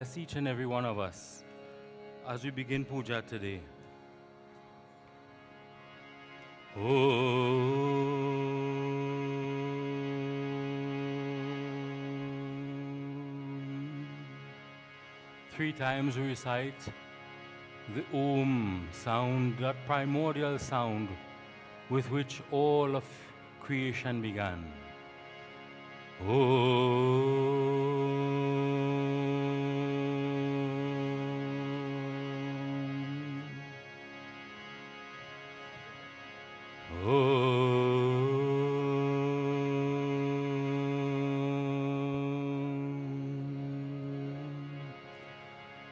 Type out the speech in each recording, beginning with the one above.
Bless each and every one of us as we begin puja today. Om. 3 times we recite the Om sound, that primordial sound with which all of creation began.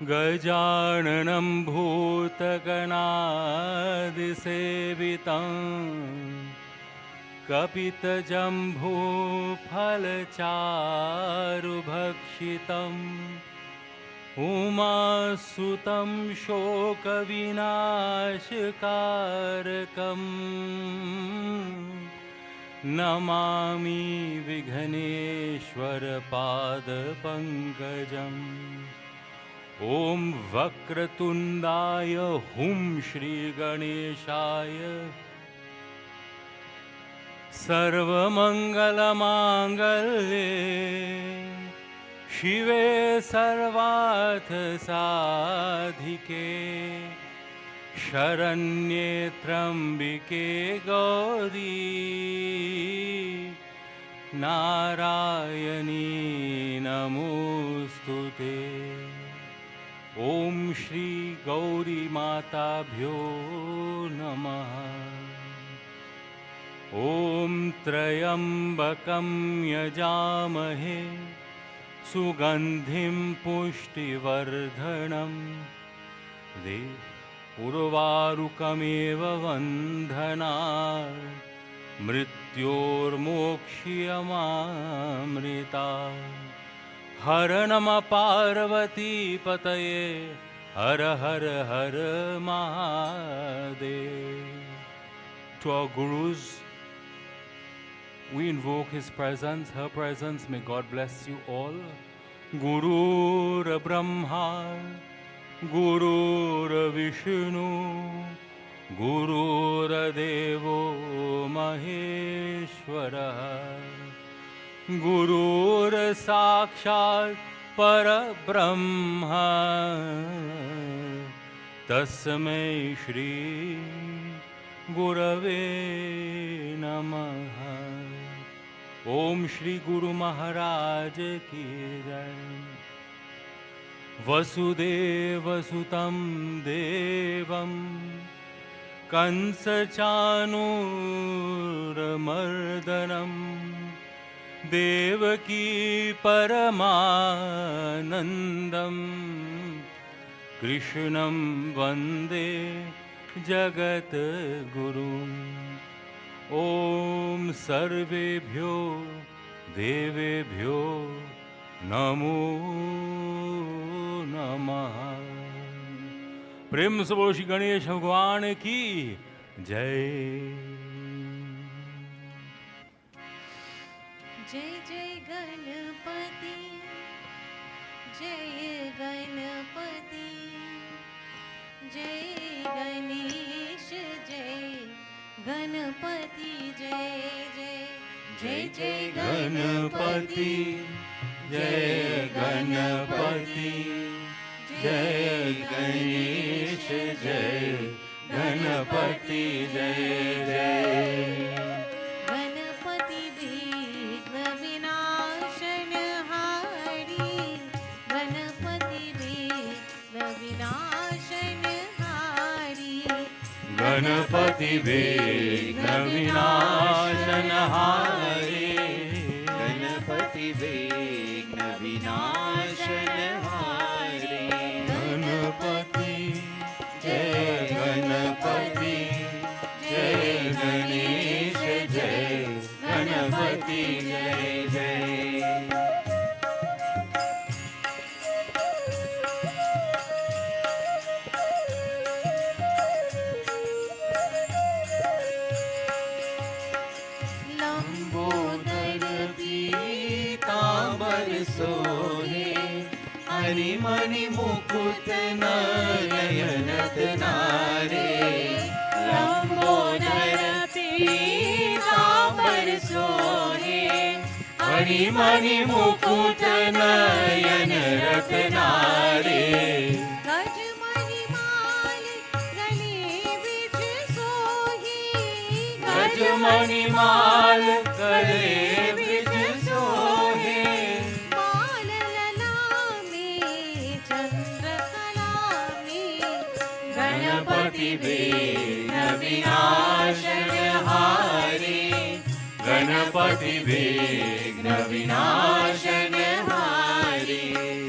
गजाननं भूतगणादिसेवितं कपितजम्बूफलचारुभक्षितम् उमासुतं शोकविनाशकारकम् Namami विघ्नेश्वरपादपङ्कजम् ॐ वक्रतुण्डाय हुं श्रीगणेशाय सर्वमङ्गलमाङ्गल्ये शिवे सर्वार्थसाधिके शरण्ये त्र्यम्बिके गौरी नारायणी नमोऽस्तुते। ॐ श्री गौरी माताभ्यो नमः। ॐ त्र्यम्बकं यजामहे सुगन्धिं पुष्टिवर्धनम् उर्वारुकमेव वन्दनात् मृत्योर्मोक्ष्यमामृतात्। हर नमः पार्वतीपतये हर हर हर Mahadev. To our gurus, we invoke his presence, her presence. May God bless you all. Gurur Brahma, Gurur Vishnu, Gurur Devo Maheshwara, Gurur Sakshat Parabrahma, Tasmai Shri Gurave Namaha। Om Shri Guru Maharaj Ki Jai। Vasudeva Sutam Devam Kansachanuramardanam Devaki Paramanandam Krishnam Vande Jagat Guru। Om Sarvebhyo Devebhyo Namo Namaha। प्रेम से बोलो श्री गणेश भगवान की जय। जय जय गणपति, जय गणपति, जय गणेश, जय गणपति, जय जय जय जय गणपति, जय गणपति, जय गणेश, जय गणपति, जय जय। गणपति विघ्न विनाशनहारी, गणपति विघ्न विनाशनहारी, गणपति विघ्न विनाशनहारी, गणपति विघ्न विनाशनहारी। गणपति जय गणपति, जय गणेश, जय गणपति, जय जय। लंबोदर पीतांबर सोहे हरि मणि मुकुट नयन रत्नारे लंबोदर पीतांबर सोहे हरि मणि मुकुट नयन रत्नारे गजमणि माल गले बिच सोही गजमणि माल गले बिच सोहे माल लला में चंद्रकला में गणपति विघ्न विनाशन हारे गणपति विघ्न विनाशन हारे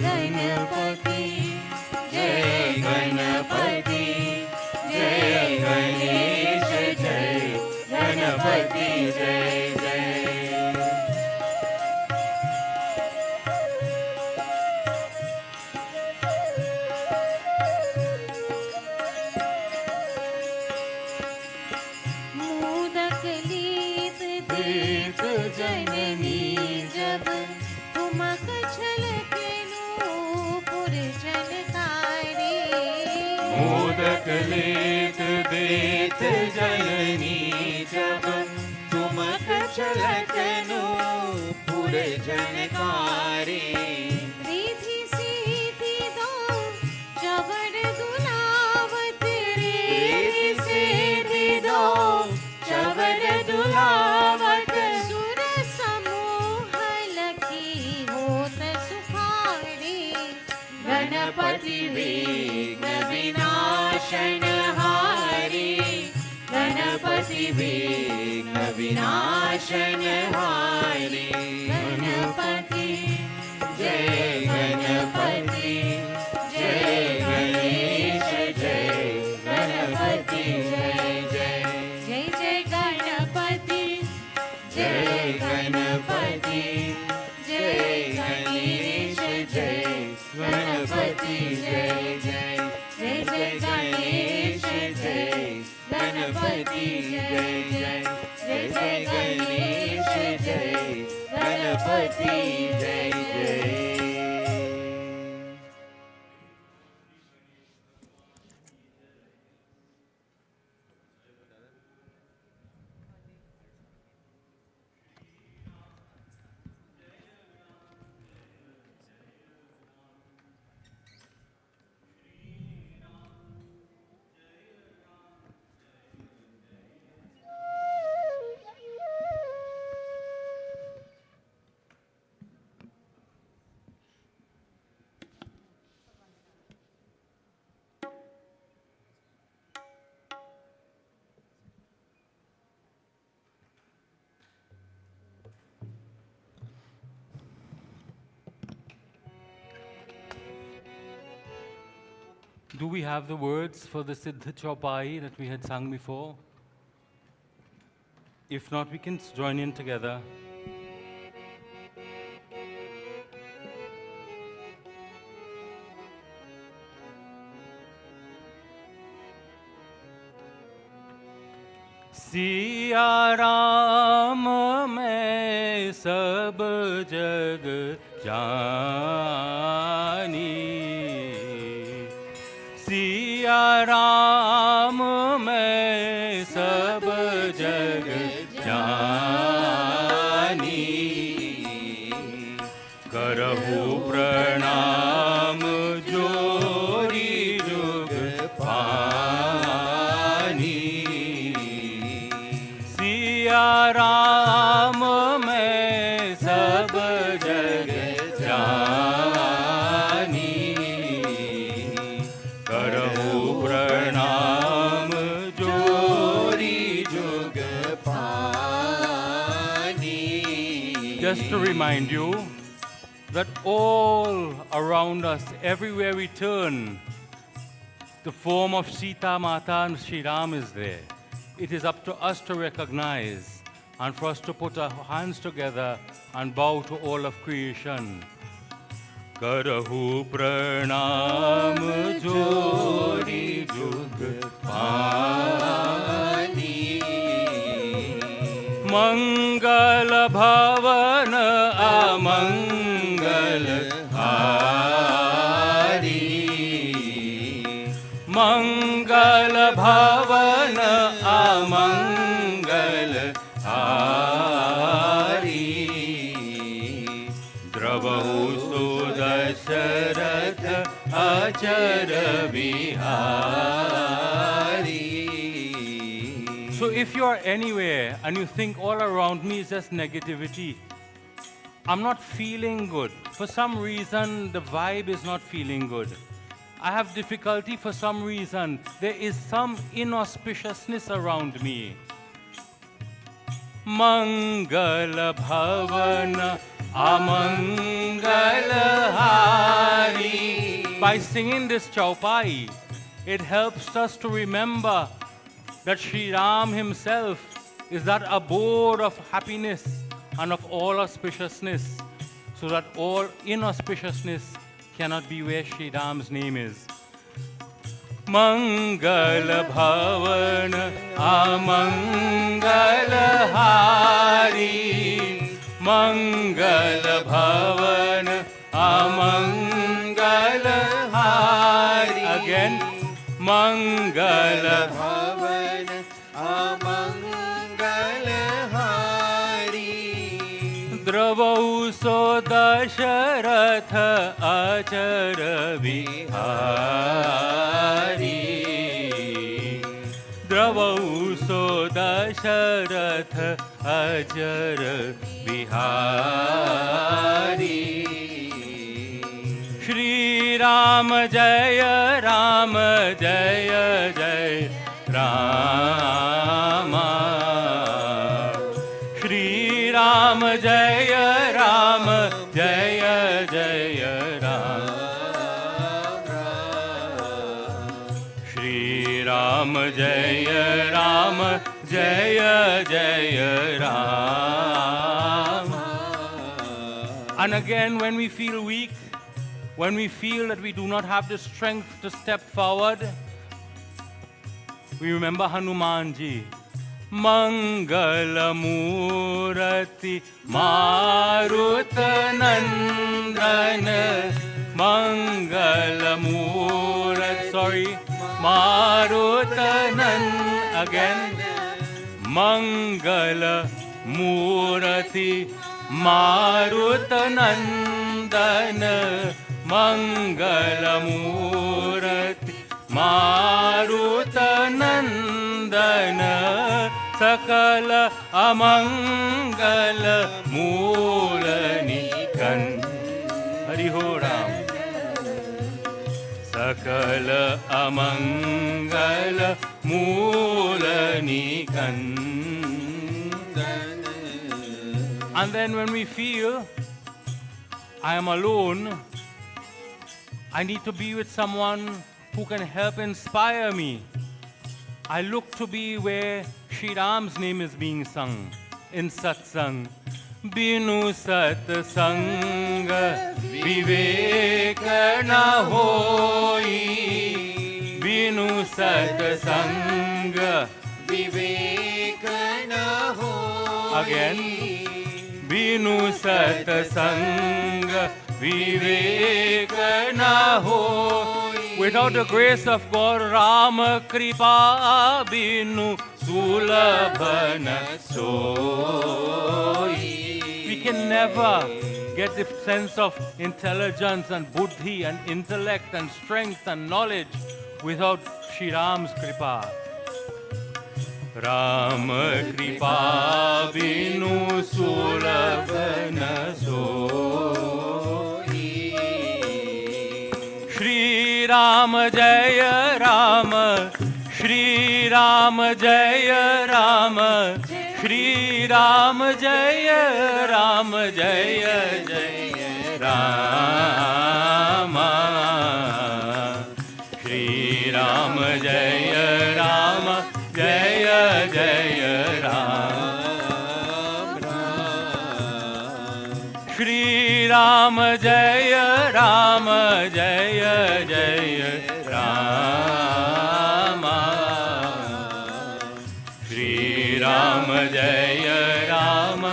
गणपति जय गणपति जय गणेश जय गणपति जय जय मोदक लीत दीत जननी जब ठुमक छलके नूपुर झनकारे मोदक लेत देत जननी जब तुमक छलकनु पुर जनकारे रिधि सीधी दो चवर दुलावत रिधि सीधी दो चवर दुलावत सुर समूह लखी होत सुखाड़ी गणपति विघ्न विनाशन हारे गणपति विघ्न विनाशन हारे गणपति जय गणपति जय गणेश जय गणपति जय जय जय जय गणपति जय गणपति जय गणेश जय गणपति जय जय जय जय गणेश जय गणपति जय जय जय जय गणेश जय गणपति जय जय Do we have the words for the Siddha Chaupai that we had sung before? If not, we can join in together. Siya Ram मैं सब जग जानी सिया राम मैं सब जग जानी करहु प्रणाम जोरी जुग पानी सिया राम मैं सब जग जानी करहु प्रणाम जोरी जुग पानी. Just to remind you that all around us, everywhere we turn, the form of Sita Mata and Shri Ram is there. It is up to us to recognize and for us to put our hands together and bow to all of creation. Karahu pranam jori jug pani Mangal bhavan amangal Dasharath अचर Bihari. So if you are anywhere and you think all around me is just negativity, I'm not feeling good. For some reason, the vibe is not feeling good. I have difficulty for some reason. There is some inauspiciousness around me. Mangala Bhavana Amangala Hari. By singing this Chaupai, it helps us to remember that Sri Ram himself is that abode of happiness and of all auspiciousness, so that all inauspiciousness cannot be where Sri Ram's name is. Mangala Bhavana Amangala Hari. Mangala Bhavana Amangala Hari. Again, Mangala Bhavana Amangala Hari. Dravau so Dasharatha Achara Vihari. Dravau so Dasharatha Achara Vihari. Shri Ram Jaya Ram Jaya Jaya Rama. Shri Ram Jaya Ram Jaya Jaya Rama. Shri Ram Jaya Ram Jaya Jaya Rama. And again, when we feel weak, when we feel that we do not have the strength to step forward, we remember Hanumanji. Mangala Murati Maruta Nandana. Mangala Murati, Maruta Nandana. Again. Mangala Murati Maruta Nandana. Mangala Murati Maruta Nandana. Sakala Amangala Mulanikan. Hari Ho Ram. Sakala Amangala Mulanikan. And then when we feel I am alone, I need to be with someone who can help inspire me. I look to be where Sri Ram's name is being sung in satsang. Binu satsanga viveka na hoi. Binu satsanga viveka na hoi. Again. Binu satsanga viveka na hoi. Without the grace of God, Rama Kripa Binu Sulabhana Soi. We can never get the sense of intelligence and buddhi and intellect and strength and knowledge without Sri Ram's Kripa. Rama Kripa Binu Sulabhana Soi. Shri Ram Jaya Ram. Shri Ram Jaya Ram. Shri Ram Jaya Ram Jaya Jaya Rama. Shri Ram Jaya Ram Jaya Jaya Rama. Shri Ram Jaya Ram Jaya Jaya Rama. Shri Ram Jaya Ram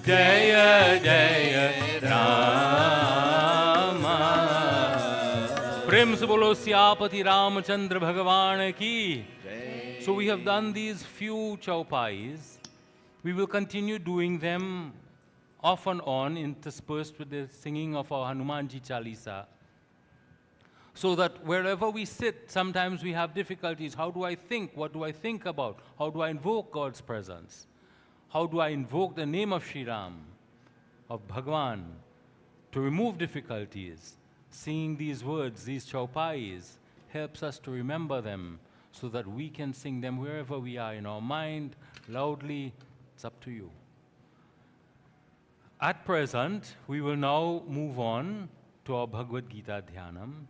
Jaya Jaya Rama. Prem se bolo Syapati Ramchandra Bhagavan ki. So we have done these few chaupais. We will continue doing them off and on, interspersed with the singing of our Hanumanji Chalisa. So that wherever we sit, sometimes we have difficulties. How do I think? What do I think about? How do I invoke God's presence? How do I invoke the name of Shri Ram, of Bhagwan, to remove difficulties? Singing these words, these chaupais, helps us to remember them so that we can sing them wherever we are, in our mind, loudly. It's up to you. At present, we will now move on to our Bhagavad Gita Dhyanam.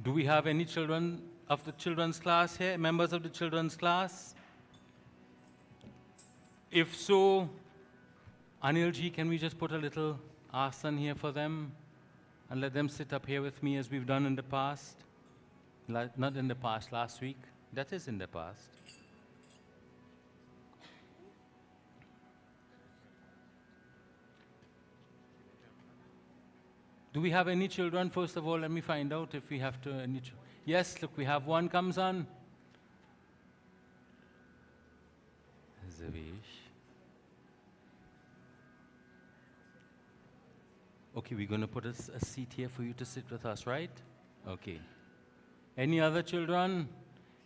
Do we have any children of the children's class here, members of the children's class? If so, Anilji, can we just put a little asan here for them and let them sit up here with me as we've done in the past? Not in the past, last week. That is in the past. Do we have any children? First of all, let me find out if we have to. Yes, look, we have one. Comes on. Zavish. Okay, we're going to put a seat here for you to sit with us, right? Okay. Any other children?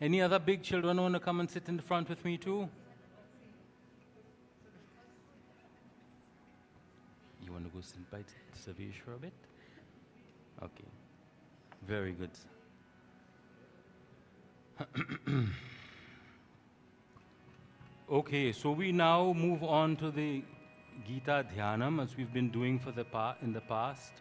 Any other big children want to come and sit in the front with me too? You want to go sit by Zavish for a bit? Okay, very good. Okay, so we now move on to the Gita Dhyanam as we've been doing for in the past.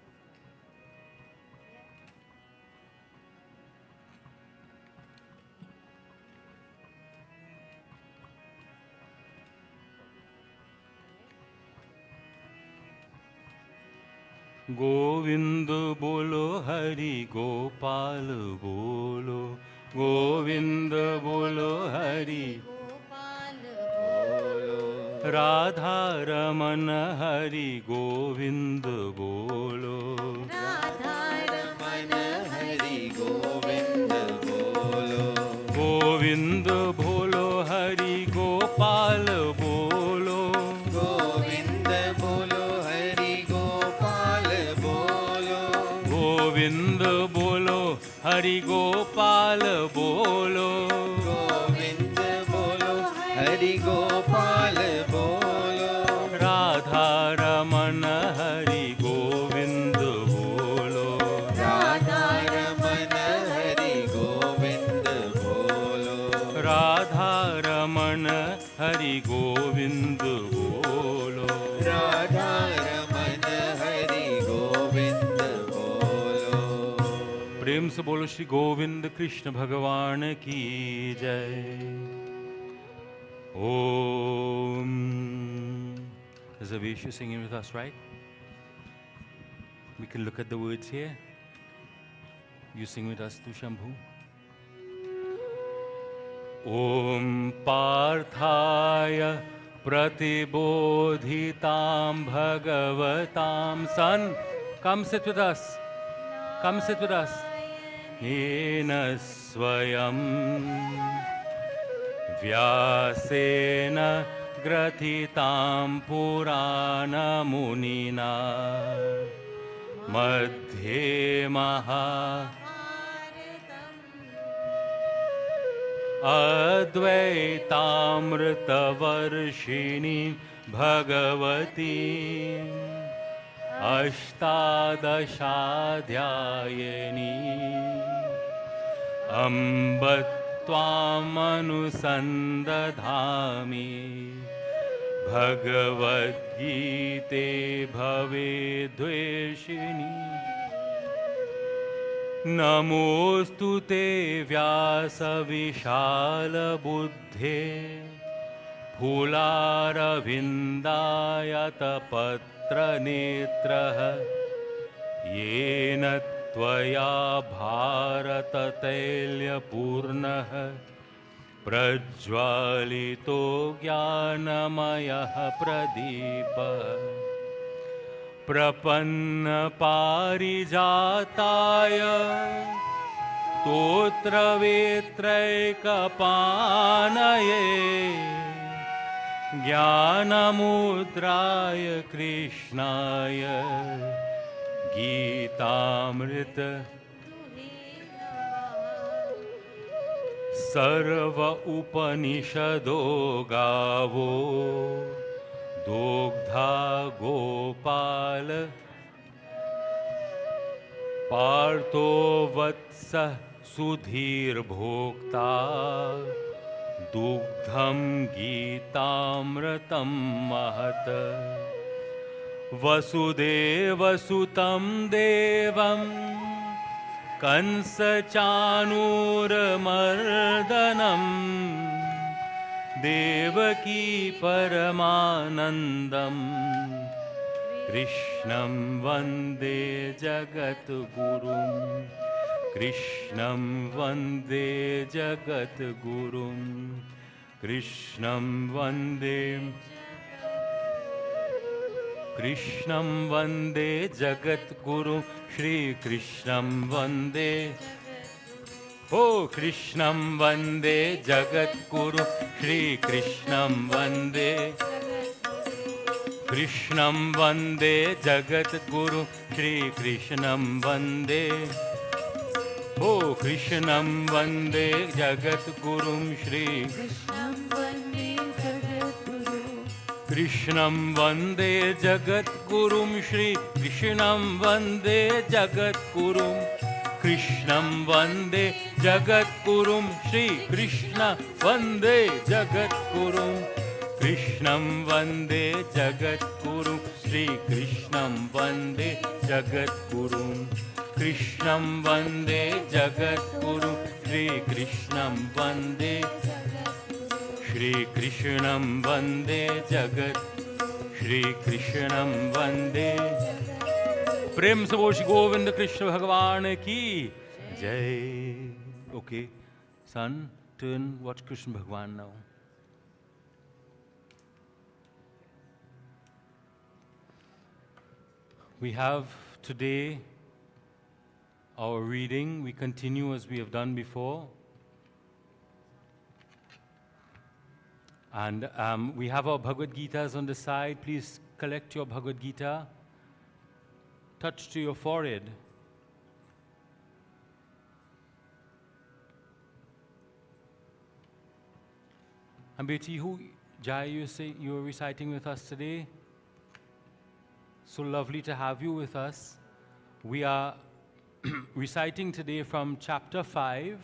Govind बोलो हरि गोपाल बोलो गोविंद बोलो हरि गोपाल बोलो राधा रमन हरि गोविंद बोलो राधा मन हरि गोविंद बोलो गोविंद बोलो हरि गोपाल बोलो गोविंद बोलो हरि गोपाल बोलो गोविंद बोलो हरि गोपाल बोलो गोविंद बोलो हरि गोपाल बोलो राधा रमन हरि गोविंद बोलो राधा रमन हरि गोविंद बोलो राधा रमन हरि गोविंद बोलो राधा रमन हरि गोविंद बोलो प्रेम से बोलो श्री गोविंद कृष्ण भगवान की जय Om. There's a Vishu singing with us, right? We can look at the words here. You sing with us too, Shambhu. Om Parthaya Pratibodhitam Bhagavatam San. Come sit with us. Come sit with us. Yena Swayam व्यासेन ग्रथितां पुराणमुनिना मध्ये अद्वैतामृतवर्षिणि भगवती अष्टादशाध्यायिनी अम्ब त्वामनुसन्दधामि भगवद्गीते भवे द्वेषिणी नमोऽस्तु ते व्यासविशालबुद्धे फुलारविन्दायतपत्रनेत्रः येन त्वया भारततैल्यपूर्णः प्रज्वालितो ज्ञानमयः प्रदीपः प्रपन्नपारिजाताय स्तोत्रवेत्रैकपाणये ज्ञानमुद्राय कृष्णाय गीतामृत तुहे नमः सर्व उपनिषदो गावो दोग्धा गोपाल पार्थो वत्स सुधीर्भोक्ता दुग्धं गीतामृतं महत् वसुदेवसुतं देवं कंसचाणूरमर्दनं देवकी परमानन्दम् कृष्णं वन्दे जगद्गुरुं कृष्णं वन्दे जगद्गुरुं कृष्णं वन्दे जगद्गुरुं श्रीकृष्णं वन्दे ओ कृष्णं वन्दे जगद्गुरुं श्रीकृष्णं वन्दे कृष्णं वन्दे जगद्गुरुं श्रीकृष्णं वन्दे ओ कृष्णं वन्दे जगद्गुरुं श्री कृष्णं वन्दे जगद्गुरु कृष्णं वन्दे जगद्गुरुं श्रीकृष्णं वन्दे जगद्गुरुं कृष्णं वन्दे जगद्गुरुं श्रीकृष्ण वन्दे जगद्गुरुं कृष्णं वन्दे जगद्गुरुं श्रीकृष्णं वन्दे जगद्गुरुं कृष्णं वन्दे जगद्गुरुं श्रीकृष्णं वन्दे श्रीकृष्णं वन्दे श्रीकृष्णं वन्दे प्रेम से बोल श्री गोविंद कृष्ण भगवान की जय okay son turn watch Krishna Bhagwan now. We have today our reading. We continue as we have done before. And we have our Bhagavad Gitas on the side. Please collect your Bhagavad Gita. Touch to your forehead. And Betty, who, Jai, you were reciting with us today? So lovely to have you with us. We are reciting today from chapter 5.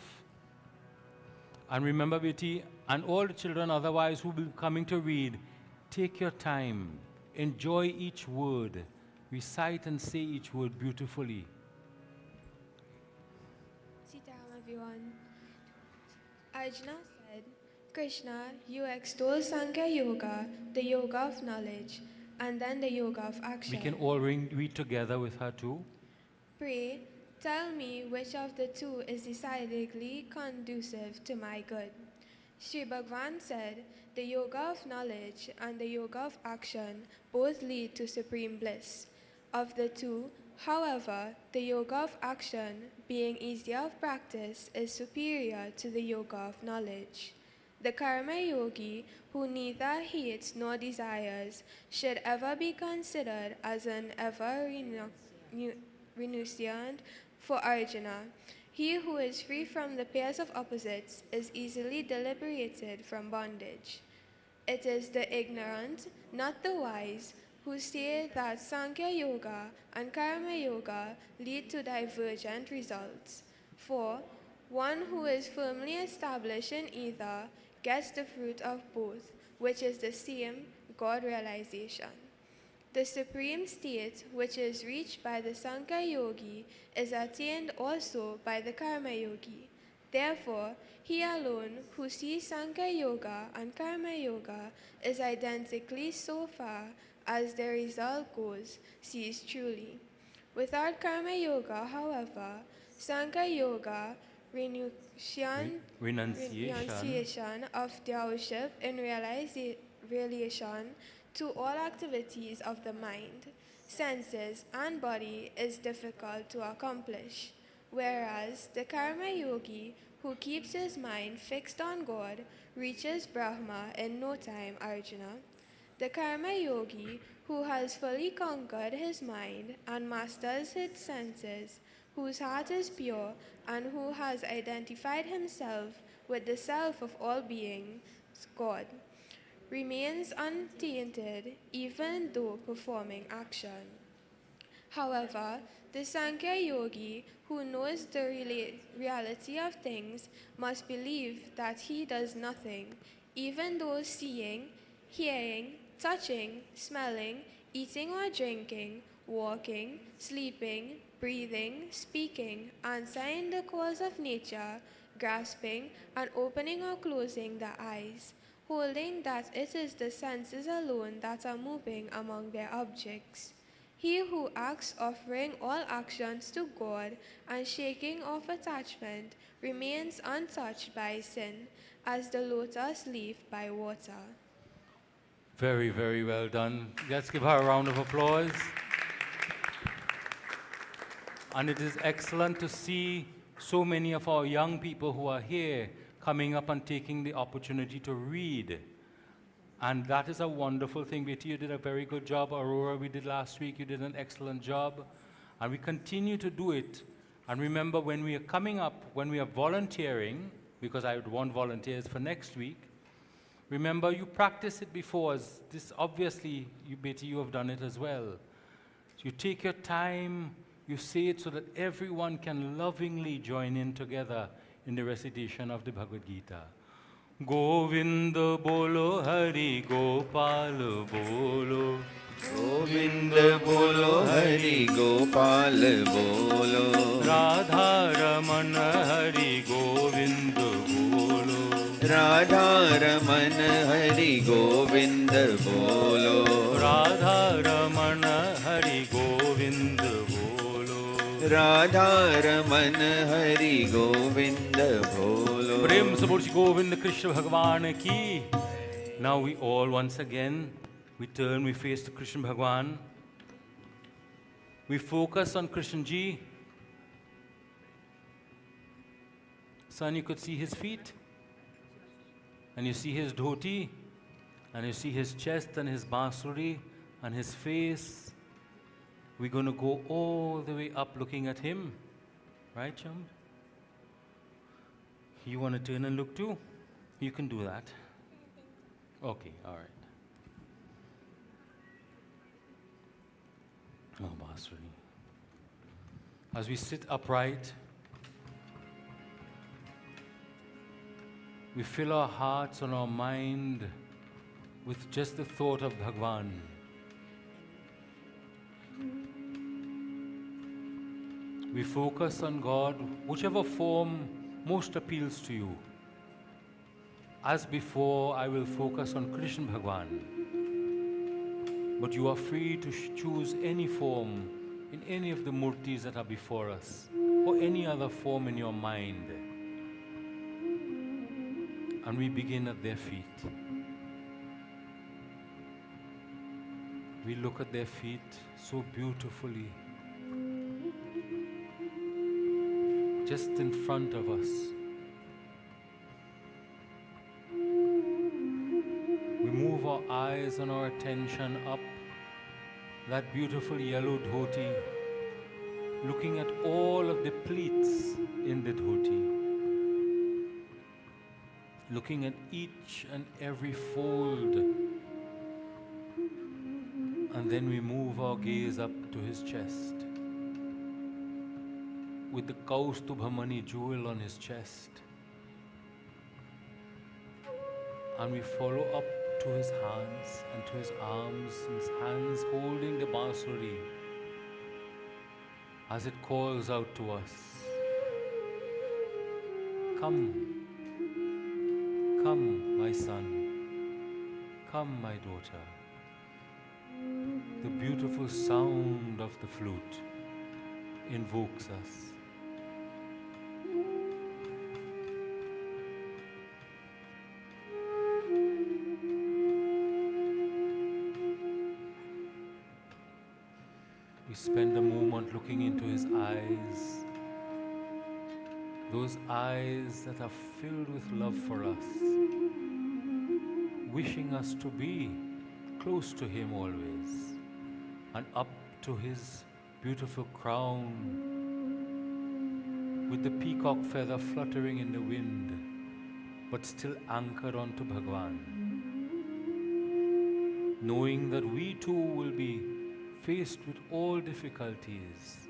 And remember, Betty, and all the children otherwise who will be coming to read, take your time, enjoy each word, recite and say each word beautifully. Sit down, everyone. Arjuna said, Krishna, you extol Sankhya Yoga, the yoga of knowledge, and then the yoga of action. We can all read together with her too. Pray, tell me which of the two is decidedly conducive to my good. Sri Bhagavan said, the yoga of knowledge and the yoga of action both lead to supreme bliss. Of the two, however, the yoga of action, being easier of practice, is superior to the yoga of knowledge. The karma yogi, who neither hates nor desires, should ever be considered as an ever renunciant for Arjuna. He who is free from the pairs of opposites is easily liberated from bondage. It is the ignorant, not the wise, who say that Sankhya Yoga and Karma Yoga lead to divergent results. For one who is firmly established in either gets the fruit of both, which is the same God realization. The supreme state, which is reached by the Sankhya Yogi, is attained also by the Karma Yogi. Therefore, he alone who sees Sankhya Yoga and Karma Yoga is identically so far as the result goes, sees truly. Without Karma Yoga, however, Sankhya Yoga, renunciation of dowship in relation to all activities of the mind, senses, and body is difficult to accomplish, whereas the Karma Yogi, who keeps his mind fixed on God reaches Brahma in no time, Arjuna. The Karma Yogi, who has fully conquered his mind and masters his senses, whose heart is pure, and who has identified himself with the self of all beings, God, remains untainted even though performing action. However, the Sankhya Yogi, who knows the reality of things, must believe that he does nothing, even though seeing, hearing, touching, smelling, eating or drinking, walking, sleeping, breathing, speaking, answering the calls of nature, grasping, and opening or closing the eyes, holding that it is the senses alone that are moving among their objects. He who acts offering all actions to God and shaking off attachment remains untouched by sin, as the lotus leaf by water. Very, very well done. Let's give her a round of applause. And it is excellent to see so many of our young people who are here coming up and taking the opportunity to read. And that is a wonderful thing. Betty, you did a very good job. Aurora, we did last week. You did an excellent job. And we continue to do it. And remember, when we are coming up, when we are volunteering, because I would want volunteers for next week, remember, you practice it before. This obviously, you, Betty, you have done it as well. So you take your time, you say it so that everyone can lovingly join in together in the recitation of the Bhagavad Gita. Govinda bolo Hari Gopal bolo. Govinda bolo Hari Gopal bolo. Radha Ramana Hari Govinda bolo. Radha Ramana Hari Govinda bolo. Radha Ramana Hari Govinda bolo. Radha Ramana Hari Govinda bolo. Prem se bol Shri Govinda Krishna Bhagwan ki. Now we all once again, we turn, we face to Krishna Bhagwan. We focus on Krishna Ji. Son, you could see his feet. And you see his dhoti. And you see his chest and his bansuri and his face. We're going to go all the way up looking at him. Right, chum? You want to turn and look too? You can do that. Okay, all right. Oh, Basri. As we sit upright, we fill our hearts and our mind with just the thought of Bhagwan. We focus on God, whichever form most appeals to you. As before, I will focus on Krishna Bhagwan. But you are free to choose any form in any of the murtis that are before us, or any other form in your mind. And we begin at their feet. We look at their feet so beautifully, just in front of us. We move our eyes and our attention up that beautiful yellow dhoti, looking at all of the pleats in the dhoti, looking at each and every fold, and then we move our gaze up to his chest with the Kaustubhamani jewel on his chest, and we follow up to his hands and to his arms, his hands holding the bansuri as it calls out to us. Come, come, my son, come, my daughter. The beautiful sound of the flute invokes us. We spend a moment looking into his eyes, those eyes that are filled with love for us, wishing us to be close to Him always, and up to His beautiful crown with the peacock feather fluttering in the wind, but still anchored onto Bhagwan, knowing that we too will be faced with all difficulties,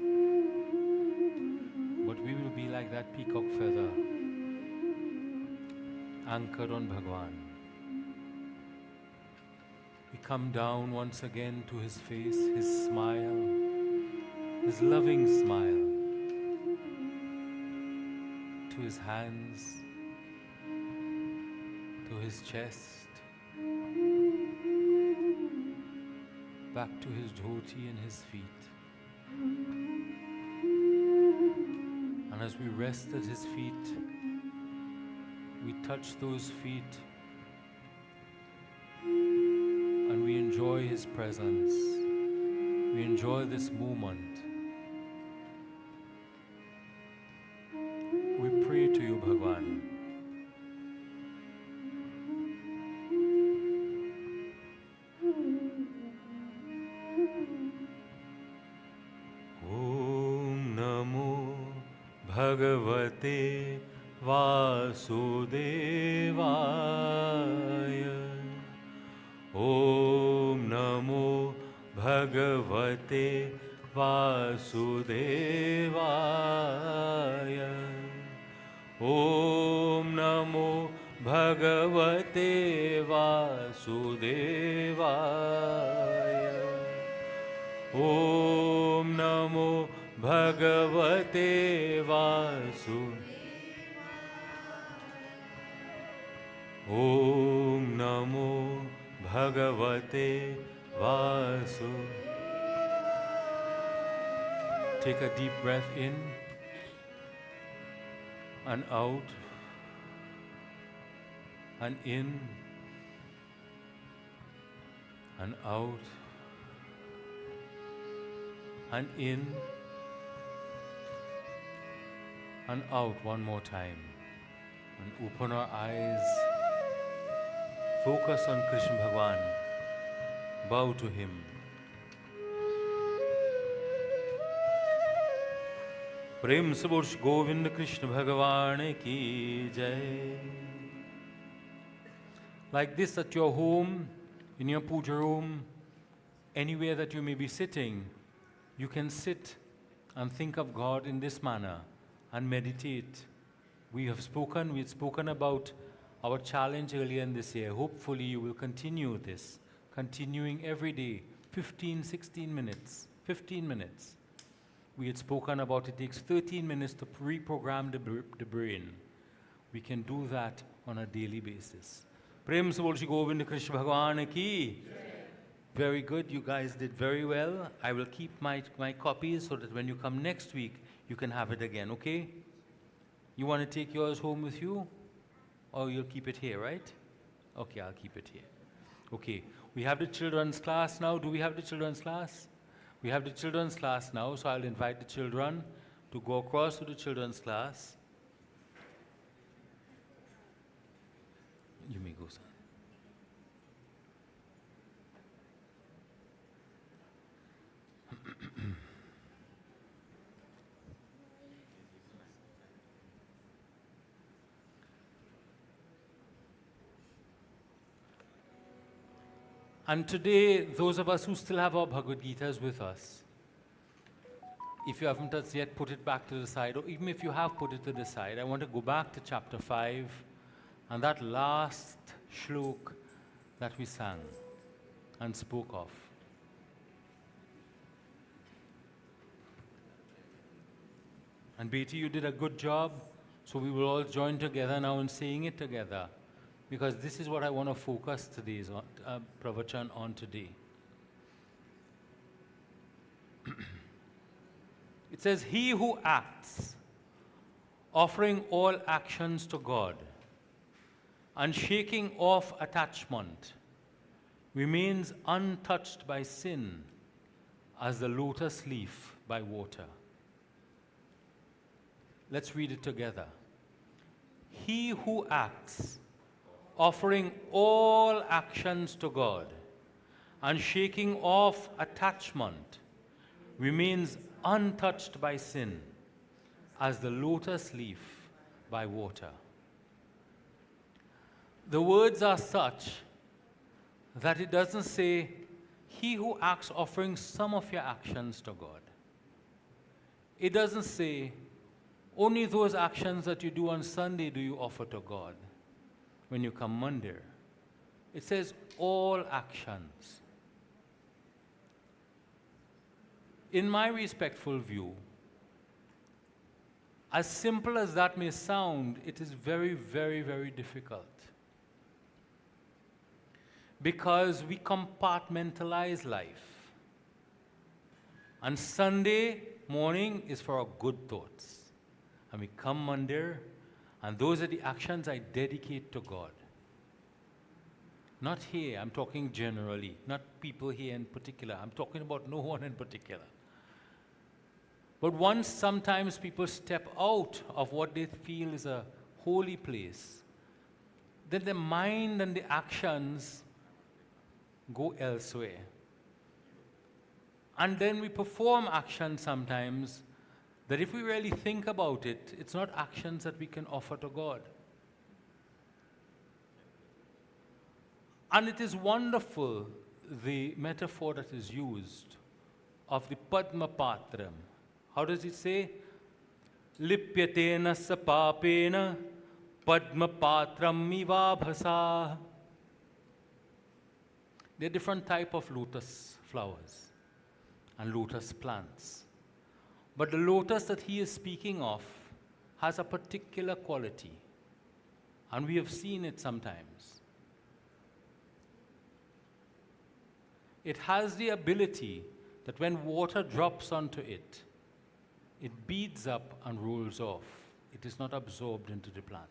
but we will be like that peacock feather, anchored on Bhagwan. We come down once again to His face, His smile, His loving smile, to His hands, to His chest, back to His dhoti and His feet. And as we rest at His feet, we touch those feet and we enjoy His presence. We enjoy this moment. We pray to you, Bhagwan. Om Namo Bhagavate Vasudevaya. Om Namo Bhagavate Vasudevaya. Om Namo Bhagavate Vasudevaya. Om Namo Bhagavate Vasudevaya. Om Namo Bhagavate Vasudevaya. Take a deep breath in and out, and in and out, and in and out one more time. And open our eyes, focus on Krishna Bhagwan, bow to Him. प्रेम से बोल गोविंद कृष्ण भगवान की जय. Like this at your home, in your puja room, anywhere that you may be sitting, you can sit and think of God in this manner and meditate. We had spoken about our challenge earlier in this year. Hopefully you will continue this, continuing every day, 15, 16 minutes, 15 minutes. We had spoken about it takes 13 minutes to reprogram the brain. We can do that on a daily basis. Prem se bol Shri Govind Krishna Bhagwan ki. Very good, you guys did very well. I will keep my copies so that when you come next week, you can have it again, okay? You want to take yours home with you? Or you'll keep it here, right? Okay, I'll keep it here. Okay, we have the children's class now. Do we have the children's class? We have the children's class now, so I'll invite the children to go across to the children's class. You may go, son. And today, those of us who still have our Bhagavad Gitas with us, if you haven't as yet put it back to the side, or even if you have put it to the side, I want to go back to chapter 5 and that last shlok that we sang and spoke of. And Beti, you did a good job, so we will all join together now in saying it together, because this is what I want to focus today's pravachan on today. It says, he who acts, offering all actions to God, and shaking off attachment, remains untouched by sin as the lotus leaf by water. Let's read it together. He who acts, offering all actions to God and shaking off attachment, remains untouched by sin, as the lotus leaf by water. The words are such that it doesn't say, he who acts offering some of your actions to God. It doesn't say, only those actions that you do on Sunday do you offer to God when you come Monday. It says all actions. In my respectful view, as simple as that may sound, it is very, very, very difficult. Because we compartmentalize life. And Sunday morning is for our good thoughts. And we come Monday, and those are the actions I dedicate to God. Not here, I'm talking generally, not people here in particular. I'm talking about no one in particular. But once sometimes people step out of what they feel is a holy place, then the mind and the actions go elsewhere. And then we perform actions sometimes that if we really think about it, it's not actions that we can offer to God. And it is wonderful, the metaphor that is used of the Padma Patram. How does it say? Lipyatena sapapena Padma Patram ivabhasa. There are different types of lotus flowers and lotus plants. But the lotus that he is speaking of has a particular quality. And we have seen it sometimes. It has the ability that when water drops onto it, it beads up and rolls off. It is not absorbed into the plant.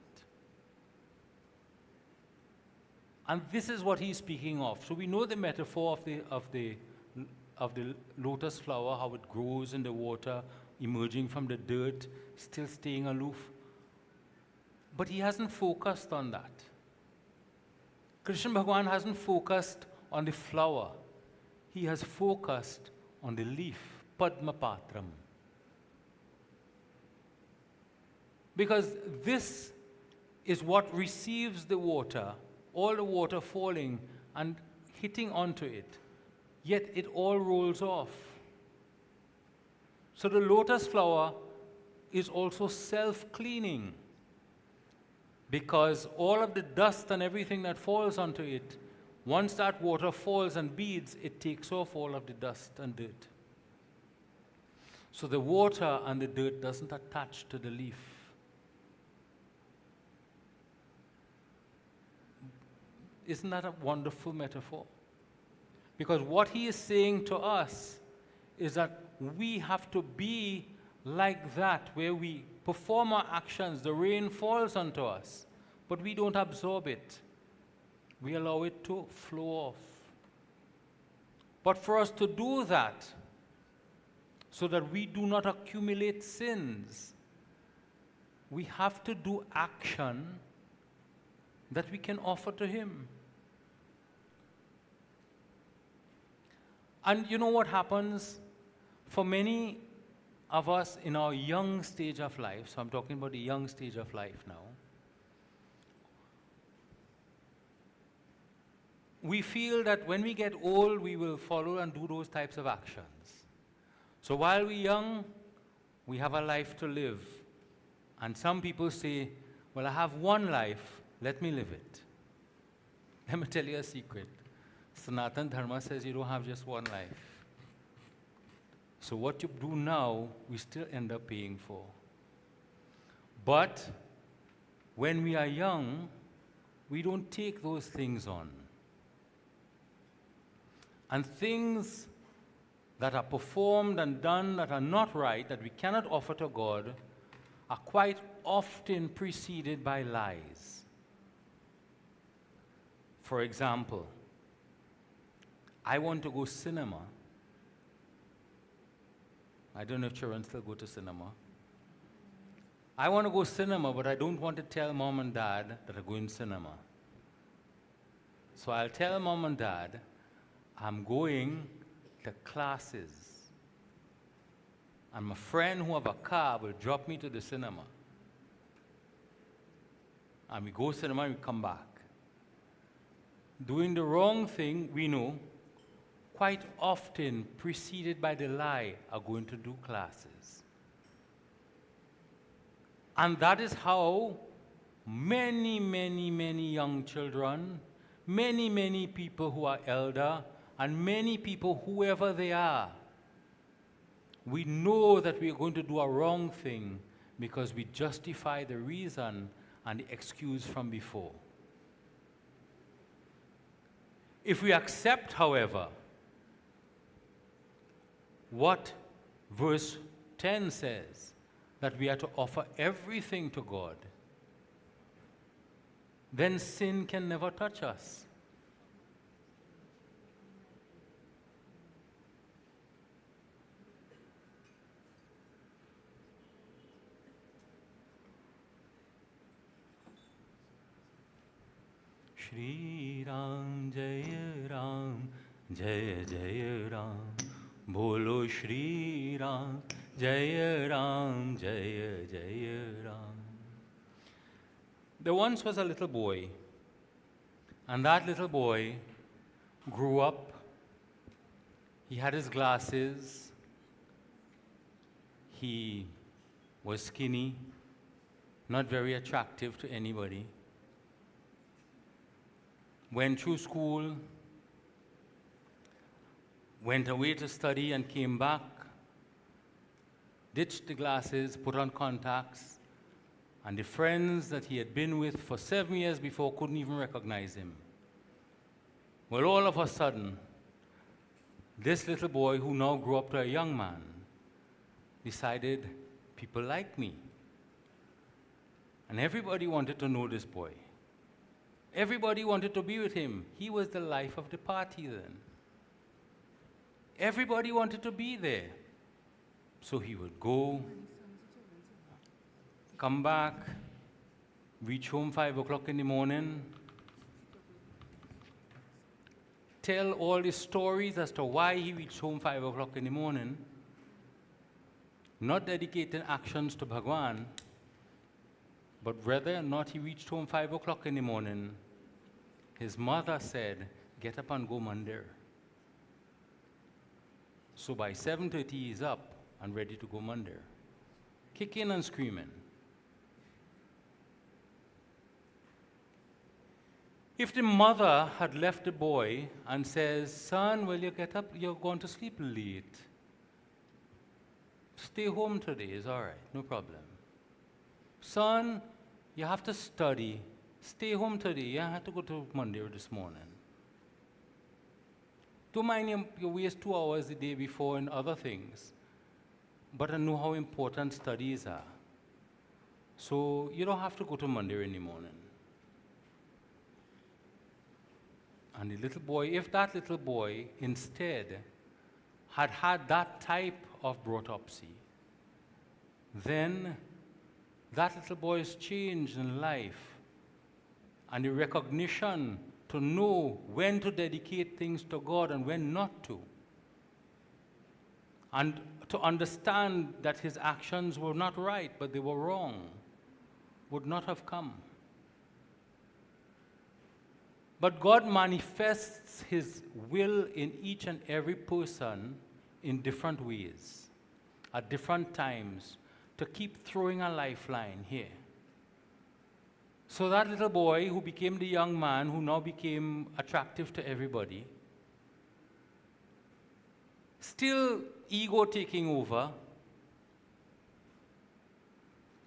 And this is what he's speaking of. So we know the metaphor of the lotus flower, how it grows in the water, emerging from the dirt, still staying aloof. But he hasn't focused on that. Krishna Bhagavan hasn't focused on the flower. He has focused on the leaf, Padma Patram. Because this is what receives the water, all the water falling and hitting onto it, yet it all rolls off. So the lotus flower is also self-cleaning, because all of the dust and everything that falls onto it, once that water falls and beads, it takes off all of the dust and dirt. So the water and the dirt doesn't attach to the leaf. Isn't that a wonderful metaphor? Because what he is saying to us is that we have to be like that, where we perform our actions, the rain falls onto us, but we don't absorb it. We allow it to flow off. But for us to do that, so that we do not accumulate sins, we have to do action that we can offer to him. And you know what happens? For many of us in our young stage of life, so I'm talking about the young stage of life now, we feel that when we get old, we will follow and do those types of actions. So while we're young, we have a life to live. And some people say, well, I have one life, let me live it. Let me tell you a secret. Sanatan Dharma says you don't have just one life. So what you do now, we still end up paying for. But when we are young, we don't take those things on. And things that are performed and done that are not right, that we cannot offer to God, are quite often preceded by lies. For example, I want to go cinema. I don't know if children still go to cinema. I want to go cinema, but I don't want to tell mom and dad that I'm going cinema. So I'll tell mom and dad I'm going to classes. And my friend who have a car will drop me to the cinema. And we go cinema and we come back. Doing the wrong thing, we know, quite often preceded by the lie, are going to do classes. And that is how many, many, many young children, many, many people who are elder, and many people, whoever they are, we know that we are going to do a wrong thing because we justify the reason and the excuse from before. If we accept, however, what verse 10 says, that we are to offer everything to God, then sin can never touch us. Shri Ram Jaya Ram Jaya Jaya Ram Bolo Shri Ram Jaya Ram Jaya Jaya Ram. There once was a little boy, and that little boy grew up. He had his glasses. He was skinny, not very attractive to anybody. Went through school, went away to study and came back, ditched the glasses, put on contacts, and the friends that he had been with for 7 years before couldn't even recognize him. Well, all of a sudden, this little boy, who now grew up to a young man, decided, people like me. And everybody wanted to know this boy. Everybody wanted to be with him. He was the life of the party then. Everybody wanted to be there. So he would go, come back, reach home 5 o'clock in the morning, tell all the stories as to why he reached home 5 o'clock in the morning, not dedicating actions to Bhagwan, but whether or not he reached home 5 o'clock in the morning, his mother said, get up and go Mandir. So by 7:30 he's up and ready to go Mandir, kicking and screaming. If the mother had left the boy and says, son, will you get up? You're going to sleep late. Stay home today is all right, no problem. Son, you have to study. Stay home today. You have to go to Mandir this morning. Don't mind you waste 2 hours the day before and other things, but I know how important studies are. So you don't have to go to Mandir in the morning. And the little boy, if that little boy instead had had that type of autopsy, then that little boy's change in life and the recognition to know when to dedicate things to God and when not to, and to understand that his actions were not right but they were wrong, would not have come. But God manifests his will in each and every person in different ways, at different times, to keep throwing a lifeline here. So that little boy who became the young man who now became attractive to everybody, still ego taking over,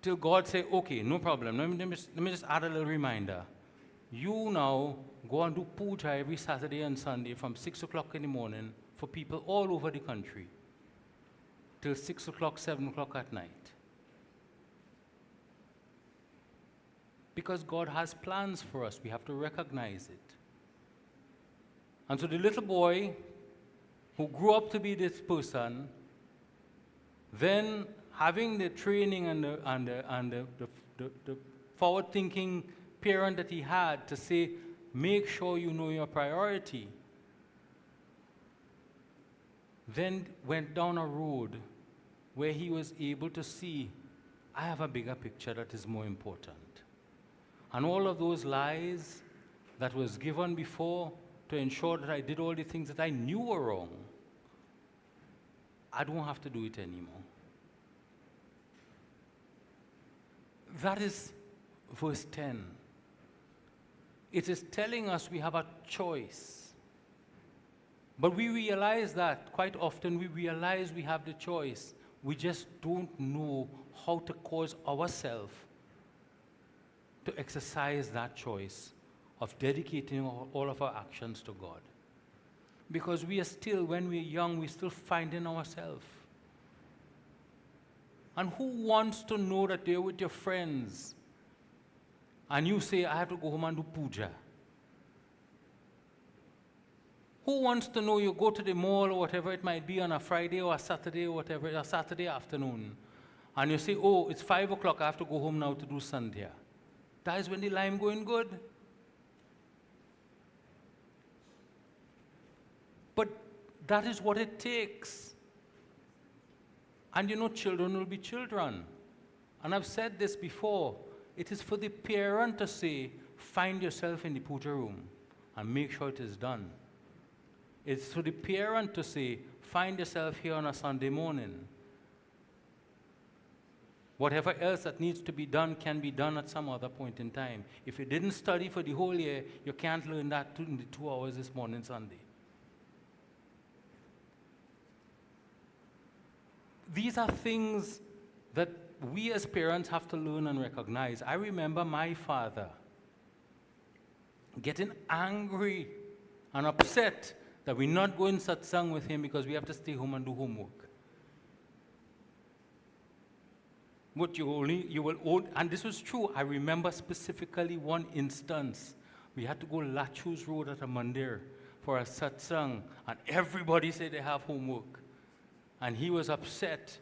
till God said, okay, no problem, let me just add a little reminder. You now go and do puja every Saturday and Sunday from 6 o'clock in the morning for people all over the country till 6 o'clock, 7 o'clock at night. Because God has plans for us, we have to recognize it. And so the little boy who grew up to be this person then having the training and the forward-thinking parent that he had to say, make sure you know your priority, then went down a road where he was able to see, I have a bigger picture that is more important. And all of those lies that was given before to ensure that I did all the things that I knew were wrong, I don't have to do it anymore. That is verse 10. It is telling us we have a choice. But we realize that quite often we realize we have the choice. We just don't know how to cause ourselves to exercise that choice of dedicating all of our actions to God. Because we are still, when we're young, we're still finding ourselves. And who wants to know that you're with your friends and you say, I have to go home and do puja? Who wants to know you go to the mall or whatever it might be on a Friday or a Saturday or whatever, a Saturday afternoon, and you say, oh, it's 5 o'clock, I have to go home now to do Sandhya. That is when the lime going good. But that is what it takes. And you know, children will be children. And I've said this before. It is for the parent to say, find yourself in the puja room and make sure it is done. It's for the parent to say, find yourself here on a Sunday morning. Whatever else that needs to be done can be done at some other point in time. If you didn't study for the whole year, you can't learn that in the 2 hours this morning, Sunday. These are things that we as parents have to learn and recognize. I remember my father getting angry and upset that we're not going satsang with him because we have to stay home and do homework. But and this was true. I remember specifically one instance. We had to go Lachus Road at a mandir for a satsang, and everybody said they have homework. And he was upset.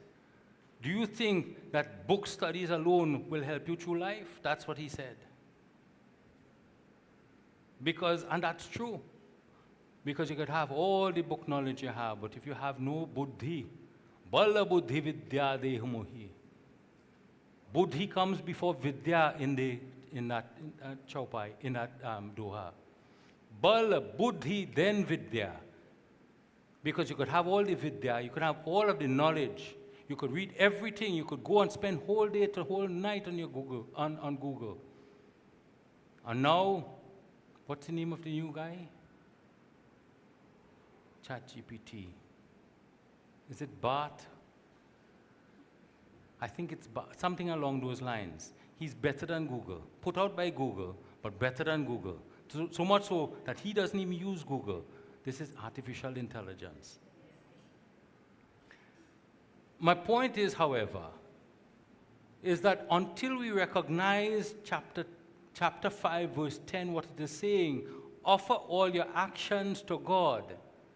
Do you think that book studies alone will help you through life? That's what he said. And that's true. Because you could have all the book knowledge you have, but if you have no buddhi, bala buddhi vidya dehumohi. Buddhi comes before vidya in that chaupai, in that doha. Bala buddhi, then vidya. Because you could have all the vidya, you could have all of the knowledge, you could read everything, you could go and spend whole day to whole night on your Google, on Google. And now, what's the name of the new guy? ChatGPT. Is it Bart? I think it's Bart, something along those lines. He's better than Google, put out by Google, but better than Google. So much so that he doesn't even use Google. This is artificial intelligence. My point is, however, is that until we recognize chapter 5, verse 10, what it is saying, offer all your actions to God.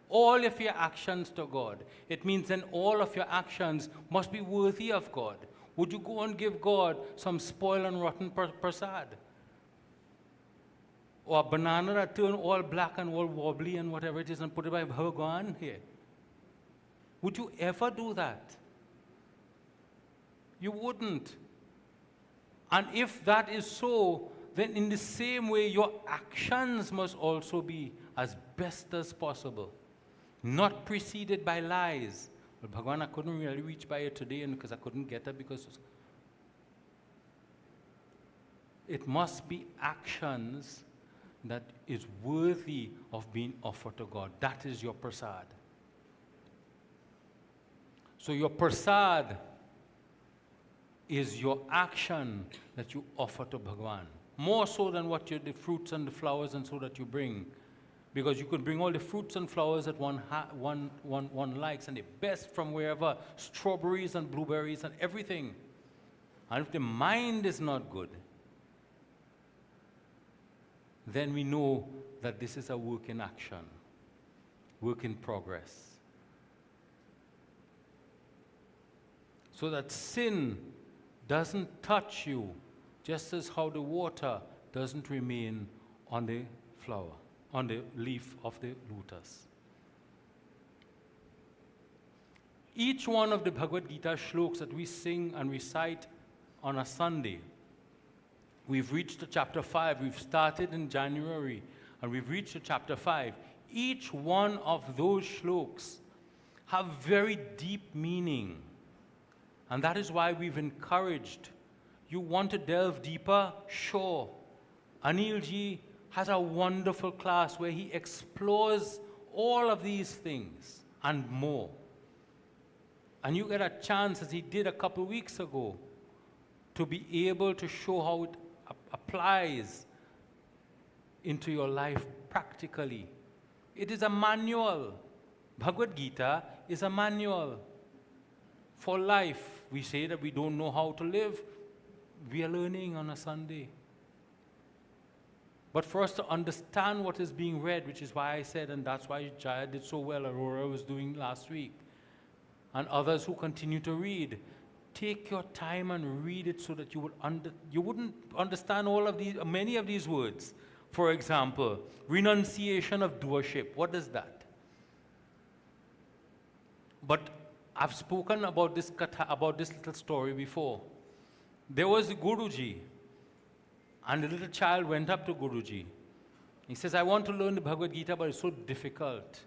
All of your actions to God. It means then all of your actions must be worthy of God. Would you go and give God some spoiled and rotten prasad? Or a banana that turned all black and all wobbly and whatever it is and put it by Bhagwan here? Would you ever do that? You wouldn't. And if that is so, then in the same way, your actions must also be as best as possible. Not preceded by lies. Well, Bhagwan, I couldn't really reach by it today because I couldn't get it because it must be actions that is worthy of being offered to God. That is your prasad. So your prasad is your action that you offer to Bhagwan. More so than what the fruits and the flowers and so that you bring. Because you could bring all the fruits and flowers that one likes, and the best from wherever, strawberries and blueberries and everything. And if the mind is not good, then we know that this is a work in action, work in progress. so that sin doesn't touch you, just as how the water doesn't remain on the flower, on the leaf of the lotus. Each one of the Bhagavad Gita shlokas that we sing and recite on a Sunday, we've reached to chapter 5. We've started in January and we've reached to chapter 5. Each one of those shlokas have very deep meaning. And that is why we've encouraged. You want to delve deeper? Sure. Anil ji has a wonderful class where he explores all of these things and more. And you get a chance, as he did a couple weeks ago, to be able to show how it applies into your life practically. It is a manual. Bhagavad Gita is a manual for life. We say that we don't know how to live. We are learning on a Sunday. But for us to understand what is being read, which is why I said, and that's why Jaya did so well, Aurora was doing last week, and others who continue to read, take your time and read it so that you wouldn't understand many of these words. For example, renunciation of doership. What is that? But I've spoken about this little story before. There was the Guruji, and the little child went up to Guruji. He says, I want to learn the Bhagavad Gita, but it's so difficult,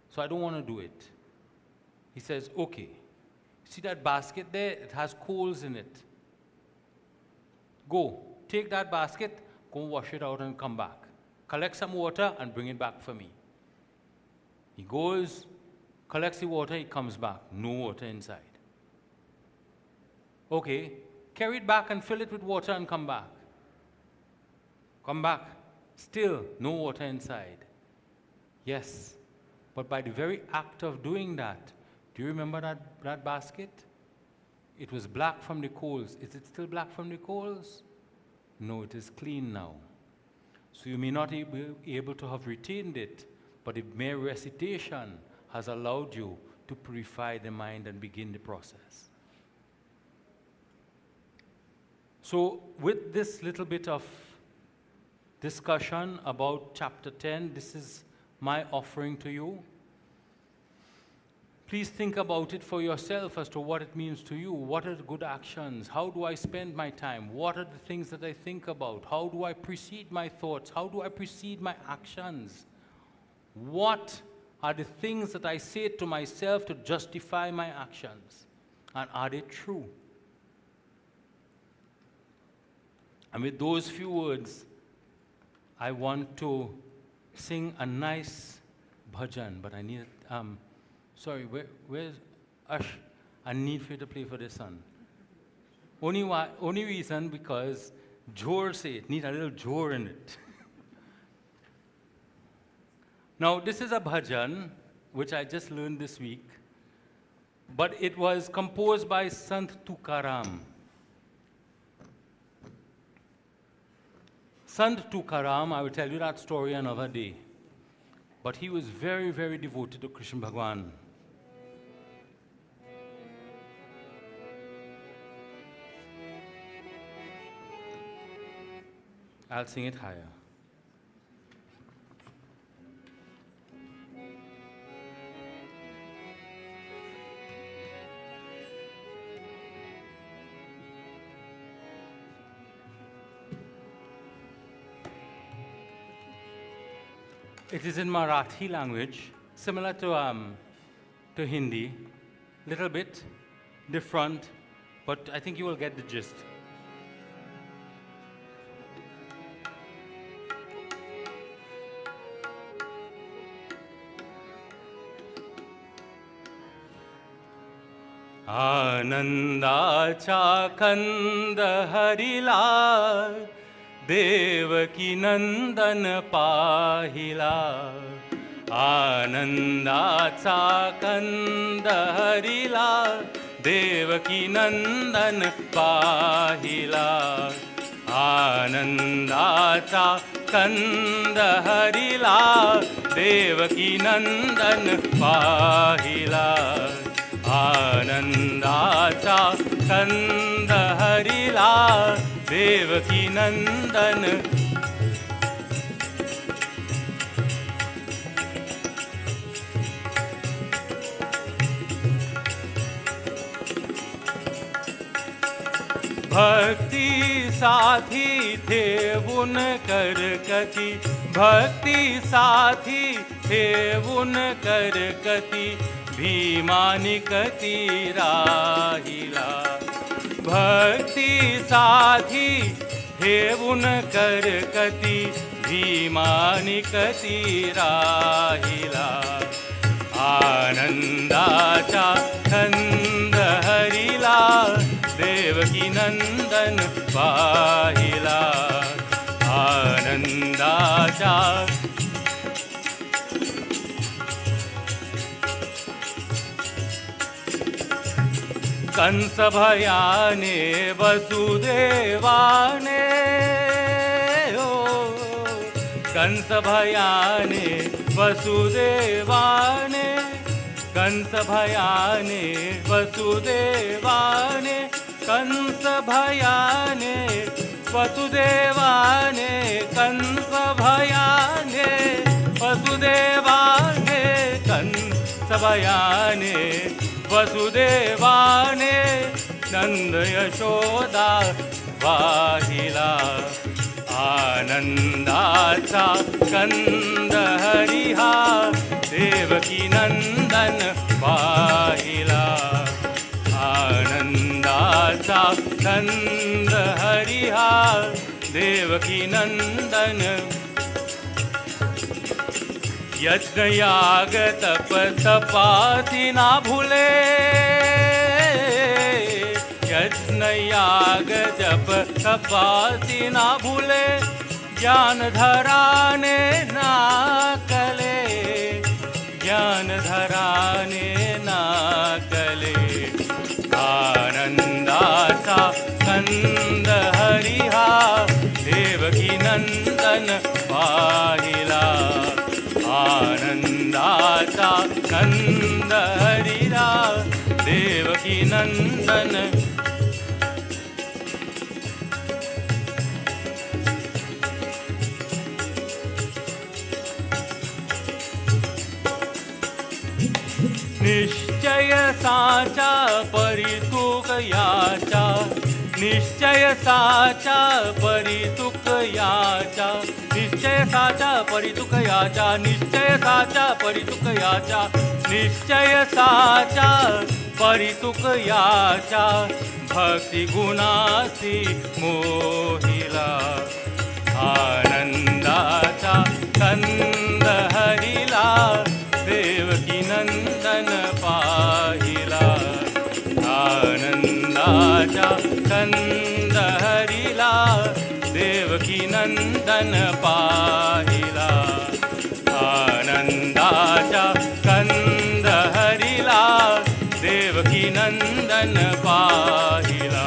so I don't want to do it. He says, okay, see that basket there? It has coals in it. Go, take that basket, go wash it out and come back. Collect some water and bring it back for me. He goes, collects the water, he comes back. No water inside. Okay, carry it back and fill it with water and come back. Come back. Still no water inside. Yes, but by the very act of doing that, do you remember that basket? It was black from the coals. Is it still black from the coals? No, it is clean now. So you may not be able to have retained it, but the mere recitation has allowed you to purify the mind and begin the process. So with this little bit of discussion about chapter 10, this is my offering to you. Please think about it for yourself as to what it means to you. What are the good actions? How do I spend my time? What are the things that I think about? How do I precede my thoughts? How do I precede my actions? What are the things that I say to myself to justify my actions? And are they true? And with those few words, I want to sing a nice bhajan, but I need sorry, where's Ash? I need for you to play for the son. Only reason because Jor say it, need a little Jor in it. Now, this is a bhajan, which I just learned this week, but it was composed by Sant Tukaram. Sant Tukaram, I will tell you that story another day, but he was very, very devoted to Krishna Bhagwan. I'll sing it higher. It is in Marathi language, similar to Hindi, little bit different, but I think you will get the gist. आनंदाचा कंद हरिला देवकी नंदन पाहिला आनंदाचा कंद हरिला देवकी नंदन पाहिला आनंदाचा कंद हरिला देवकी नंदन पाहिला आनंदाचा कंद हरिला देवकी नंदन भक्ती साथी ठेवून करकती भक्ती साथी ठेवून करकती भीमानिकती राहिला भक्ती साथी ठेवून करकती भीमानिकती राहिला आनंदाचा छंद हरिला देवकी नंदन पाहिला आनंदाचा कंस भयाने वसुदेवाने हो कंस भयाने वसुदेवाने कंस भयाने वसुदेवाने कंस भयाने वसुदेवाने कंस भयाने वसुदेवाने कंस भयाने वसुदेवाने नंद यशोदा वाहिला आनंदाचा कंद हरिहा देवकी नंदन पाहिला आनंदाचा कंद हरिहा देवकी नंदन यज्ञ याग तप तपासी ना भूले यज्ञ याग जप तपासी ना भूले ज्ञान धराने ना कले ज्ञान धराने ना कले आनंदाचा कंद हरिहा देवकी नंदन पाहिला आनंदाचा कंद हरिला देवकी नंदन निश्चय साचा परितुक याचा निश्चय साचा परितुक याचा निश्चय साचा परितुक याचा निश्चय साचा परितुक याचा निश्चय साचा परितुक याचा भक्ति गुणासी मोहिला आनंदाचा कंद हरिला देवकी नंदन पाहिला आनंदाचा कंद हरिला देवकी नंदन पाहिला आनंदाचा कंद हरिला देवकी नंदन पाहिला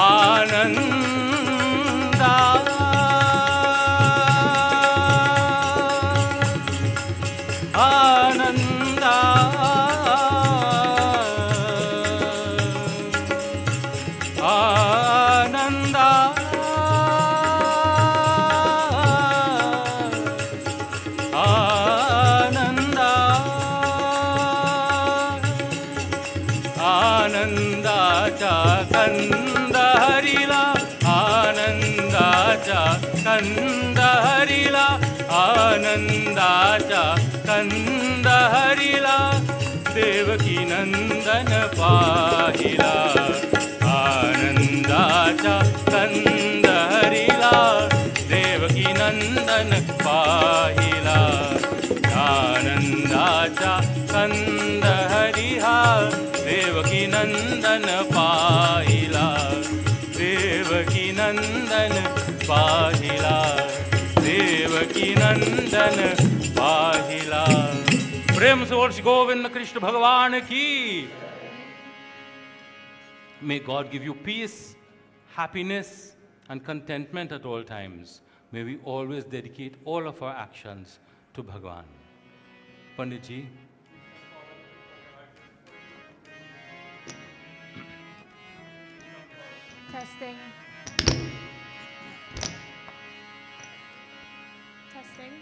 आनंदा आनंदा आनंदा आनंदा आनंदाचा कंद हरिला आनंदाचा कंद हरिला आनंदाचा कंद हरिला देवकी नंदन पाहिला आनंदाचा कंद हरिला देवकी नंदन पाहिला आनंदाचा कंद हरिहा देवकी नंदन पाहिला देवकी नंदन पाहिला देवकी नंदन पाहिला प्रेम से वर्ष गोविंद कृष्ण भगवान की May God give you peace, happiness and contentment at all times. May we always dedicate all of our actions to Bhagwan. Pandit ji. Testing. Testing.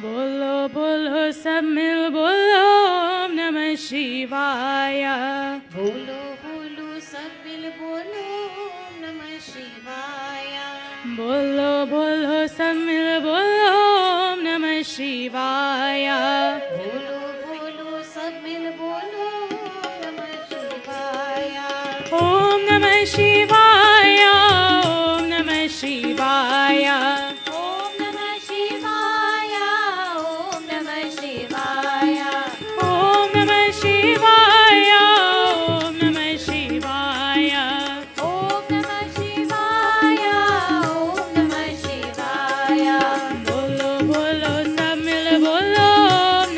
बोलो बोलो सब मिल बोलो ओम नमः शिवाय बोलो बोलो सब मिल बोलो ओम नमः शिवाय बोलो बोलो सब मिल बोलो ओम नमः शिवाय बोलो बोलो सब मिल बोलो ओम नमः शिवाय ओम नमः शिवाय ओम नमः शिवाय ओम नमः शिवाय ओम नमः शिवाय ओम नमः शिवाय ओम नमः शिवाय ओम नमः शिवाय ओम नमः शिवाय बोलो बोलो सब मिल बोलो ओम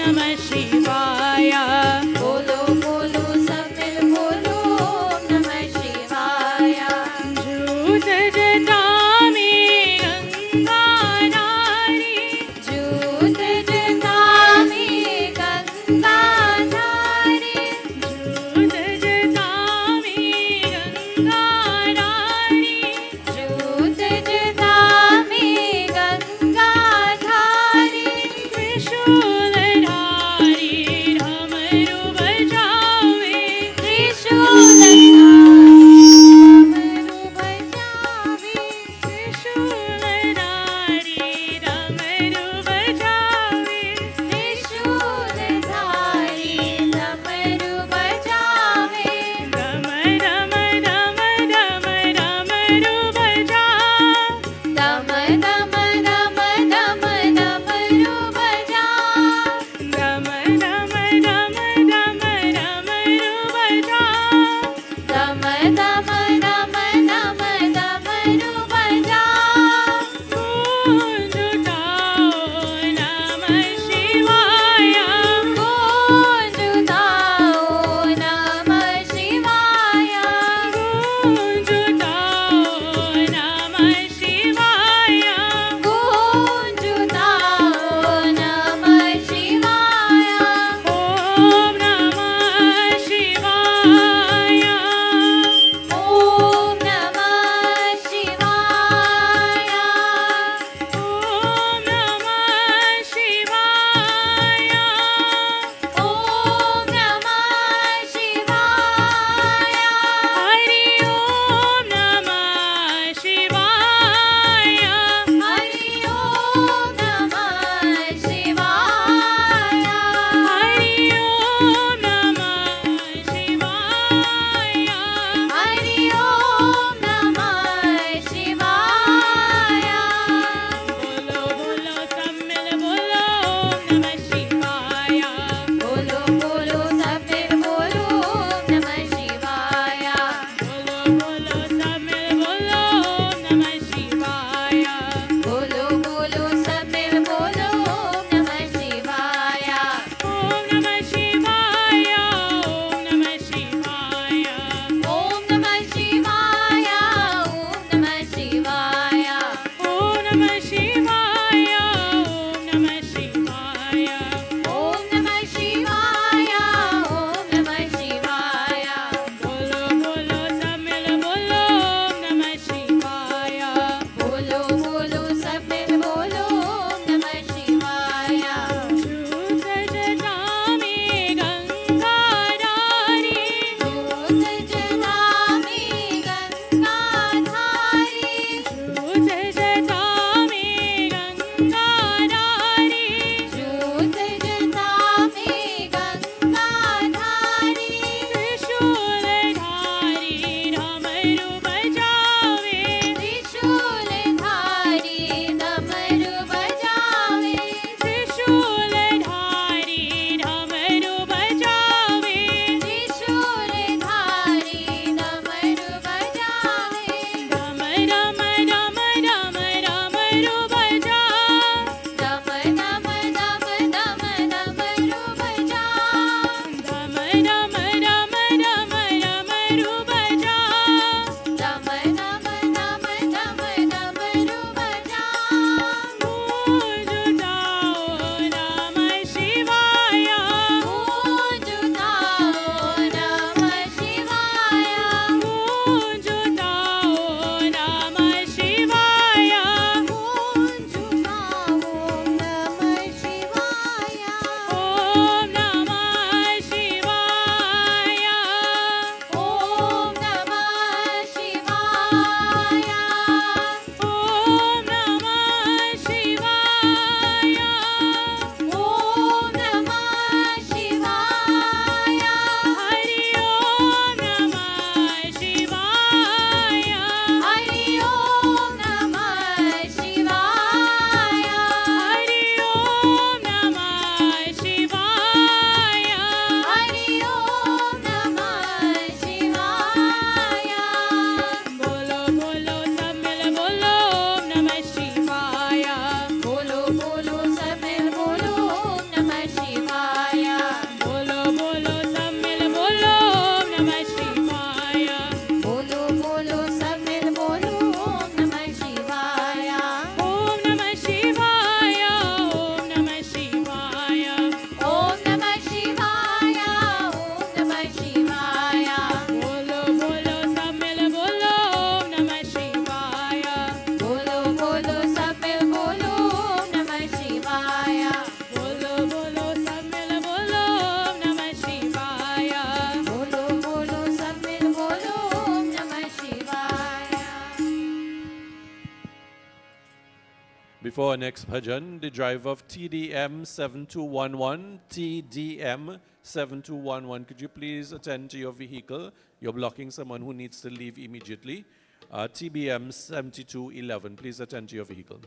Before our next bhajan, the driver of TDM 7211, TDM 7211, could you please attend to your vehicle? You're blocking someone who needs to leave immediately. TBM 7211, please attend to your vehicle.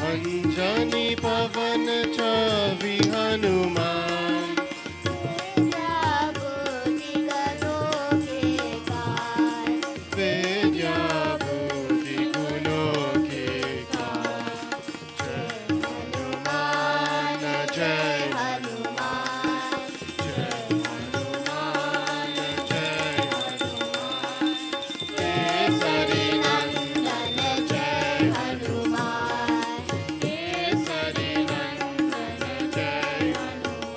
Anjani पवन छवि हनुमान विद्या बुद्धि गुणों के कार जय हनुमान जय हनुमान जय हनुमान केसरी नंदन जय हनुमान केसरी नंदन जय हनुमान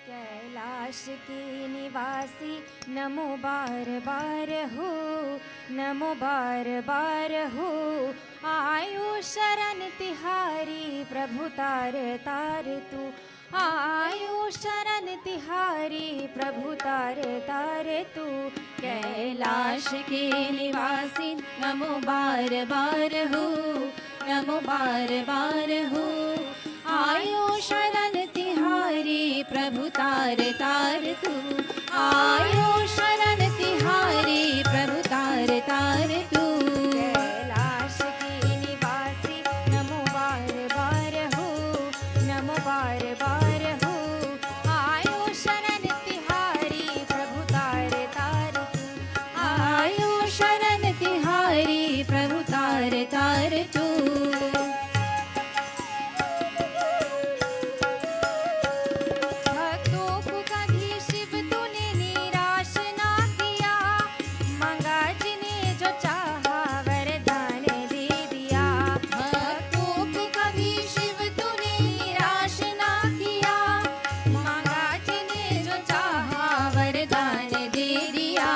कैलाश के निवासी नमो बार बार हो, नमो बार बार हो। आयो शरण तिहारी प्रभु तार तार तू, आयो शरण तिहारी प्रभु तार तार तू। कैलाश के निवासी नमो बार बार हो, नमो बार बार हो। आयो शरण तिहारी प्रभु तार तार तू, आयो शरण तिहारी प्रभु तार तार तू। कैलाश के निवासी नमो बार बार हो, नमो बार बार हो। आयो शरण तिहारी प्रभु तार तार तू, आयो शरण तिहारी प्रभु तार तार तू। भक्तों को कभी शिव तूने निराश ना किया, मांगा जिन्हें जो चाहा वरदान दे दिया। भक्तों को कभी शिव तूने निराश ना किया, मांगा जिन्हें जो चाहा वरदान दे दिया।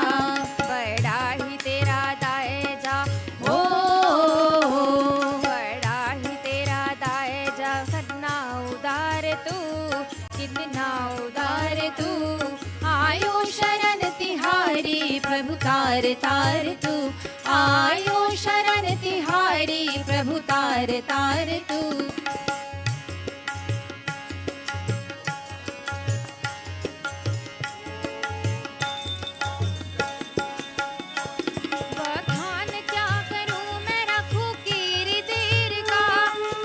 बड़ा ही तेरा दाएजा हो, बड़ा ही तेरा दाएजा। कितना उदार तू, कितना उदार तू। आयो शरण तिहारी प्रभु तार तार तू, आयो शरण तिहारी प्रभु तार तार तू। बखान क्या करूं मैं रखूं कीर देर का,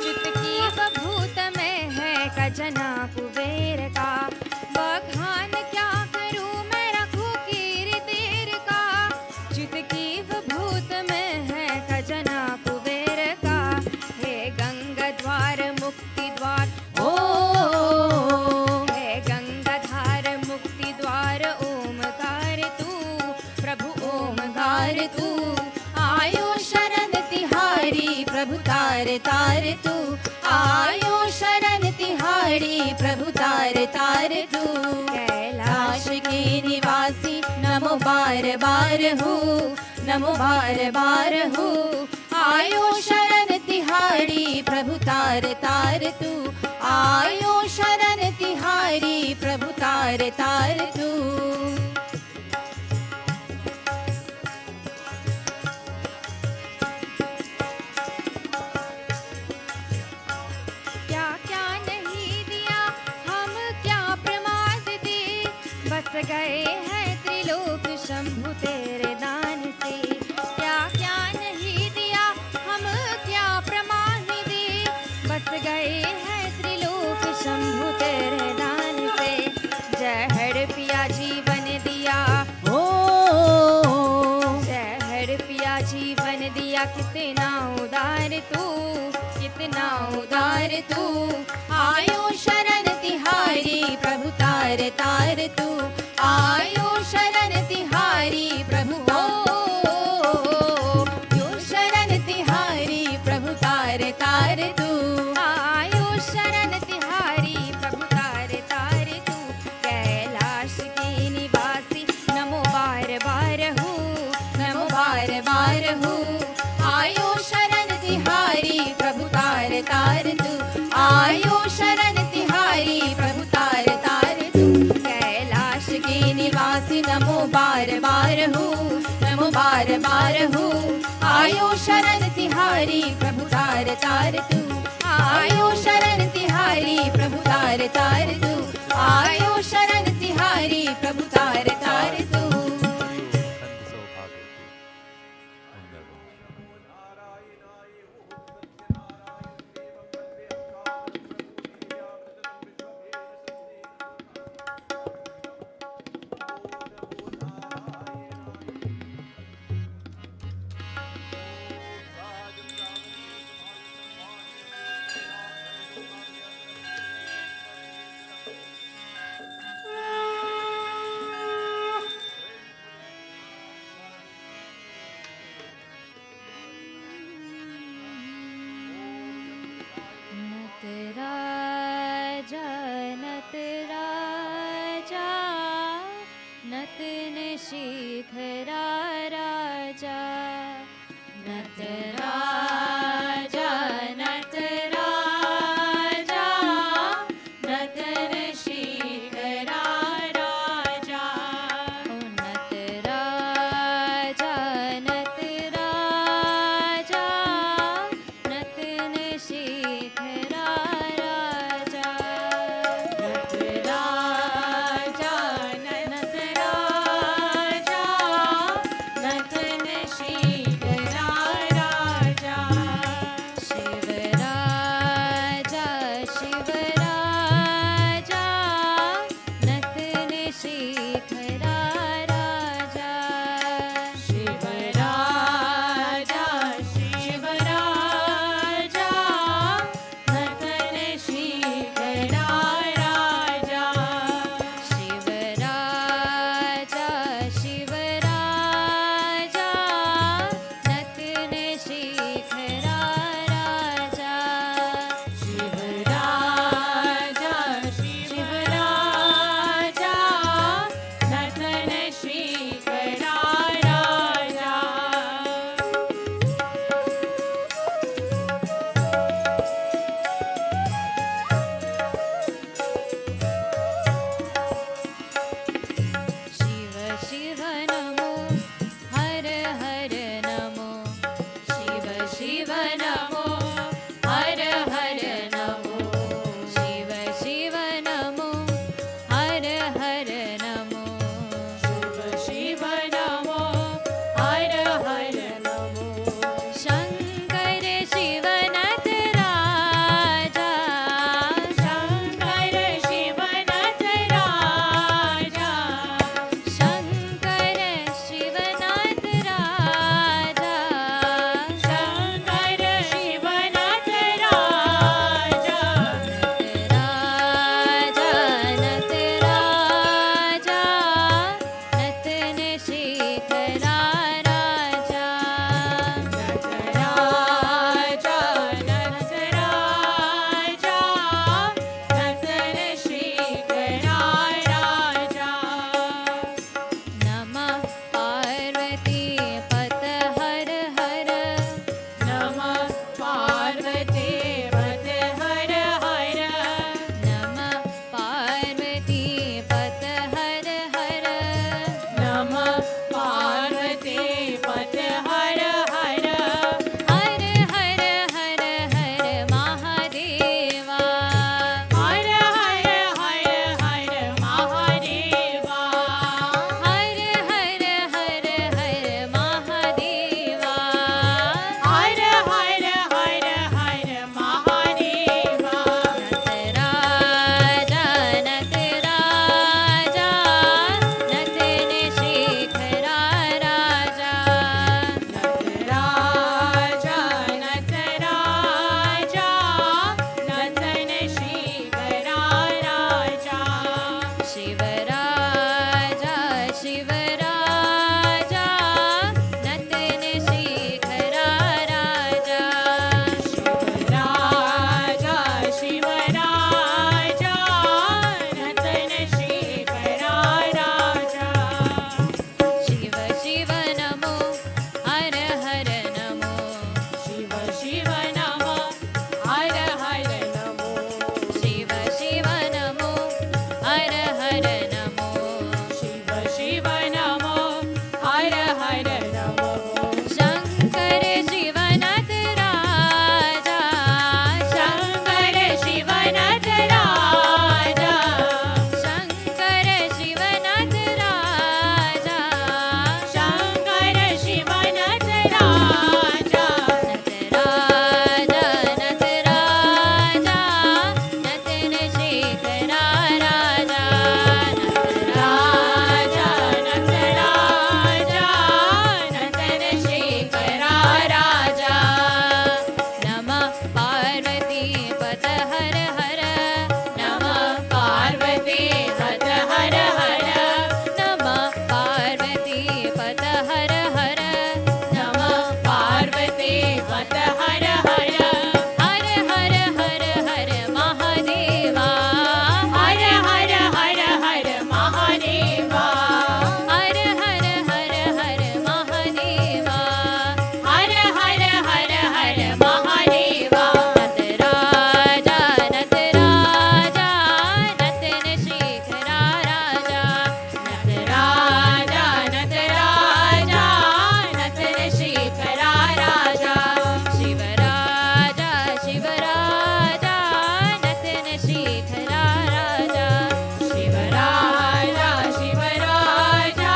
चुटकी बभूत में है खजना कुबेर का। बखान क्या करूं मैं रखूं कीर देर का, चुटकी बभूत में है खजना कुबेर का। हे गंगा द्वार मुक्ति द्वार ओ, हे गंगाधार मुक्ति द्वार ओमकार तू प्रभु ओमकार तू। आयो शरण तिहारी प्रभु तार तार तू, आयो शरण तिहारी प्रभु तार तार तू। कैलाश के निवासी नमो बार बार हो, नमो बार बार हो। आयो शरण तिहारी प्रभु तार तार तू, आयो शरण तिहारी प्रभु तार तार तू। क्या क्या नहीं दिया हम क्या प्रमाद दे, बस गए हैं त्रिलोक शंभु तेरे दान से। क्या क्या नहीं दिया हम क्या प्रमाद दे, बस गए हैं त्रिलोक शंभु तेरे दान से। जहर पिया जीवन दिया हो, जहर पिया जीवन दिया। कितना उदार तू, कितना उदार तू। आयो शरण तिहारी प्रभु तार तार तू, आयो शरण तिहारी प्रभु ओ, यो शरण तिहारी प्रभु तार तार तू। आयो शरण तिहारी प्रभु तार तार तू। कैलाश के निवासी नमो बार बार हो, नमो बार बार हो। आयो शरण तिहारी प्रभु तार तार तू, आयो शरण तिहारी प्रभु तार तार तू। कैलाश के निवासी नमो बार बार हो, नमो बार बार हो। आयो शरण तिहारी प्रभु तार तार तू, आयो शरण तिहारी प्रभु तार तार तू, आयो शरण तिहारी प्रभु तार तार तू। हर नमो शुभ शिव नमो हर हर नमो शंकर शिवनाथ राजा शंकर शिवनाथ राजा शंकर शिवनाथ राजा शंकर शिवनाथ राजा नत राजा नतन शेखरा राजा राजा नत राजा नतन शेखरा राजा नमः पार्वती पत हर हर नमः पार्वती पत हर हर नमः पार्वती पत हर हर नमः पार्वती पत हर हर हर हर हर हर महादेवा हर हर हर हर महादेवा हर हर हर हर महादेवा हर हर हर हर महादेवा नत राजा नतन शेखरा राजा राजा नत राजा नतन शेखरा राजा शिवराजा शिवराजा नतन शेखरा राजा राजा शिव राजा नतन शेखरा राजा शिव शिव नमो हर हर नमो शिव शिव नमो हर हर नमो शिव शिव नमो हर हर नमो शिव शिव नमो हर हर नमो शंकर शिवनाथ राजा शंकर शिवनाथ राजा शंकर शिवनाथ राजा शंकर शिवनाथ राजा नत राजा नतन शेखरा राजा राजा नत राजा नतन शेखरा राजा नमः पार्वती पत हर हर नमः पार्वती पत हर हर नमः पार्वती पत हर हर नमः पार्वती पत हर हर हर हर हर हर महादेवा हर हर हर हर महादेवा हर हर हर हर महादेवा हर हर हर हर महादेवा नत राजा नतन शेखरा राजा राजा नत राजा नतन शेखरा राजा शिवराजा शिवराजा नतन शेखरा राजा शिवराजा शिवराजा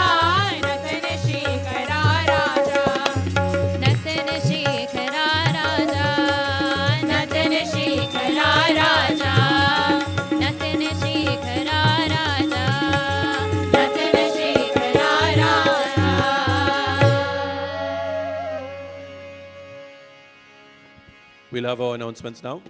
नतन शेखरा राजा नतन शेखरा राजा नतन शेखरा राजा नतन शेखरा राजा नतन शेखरा राजा We'll have our announcements now.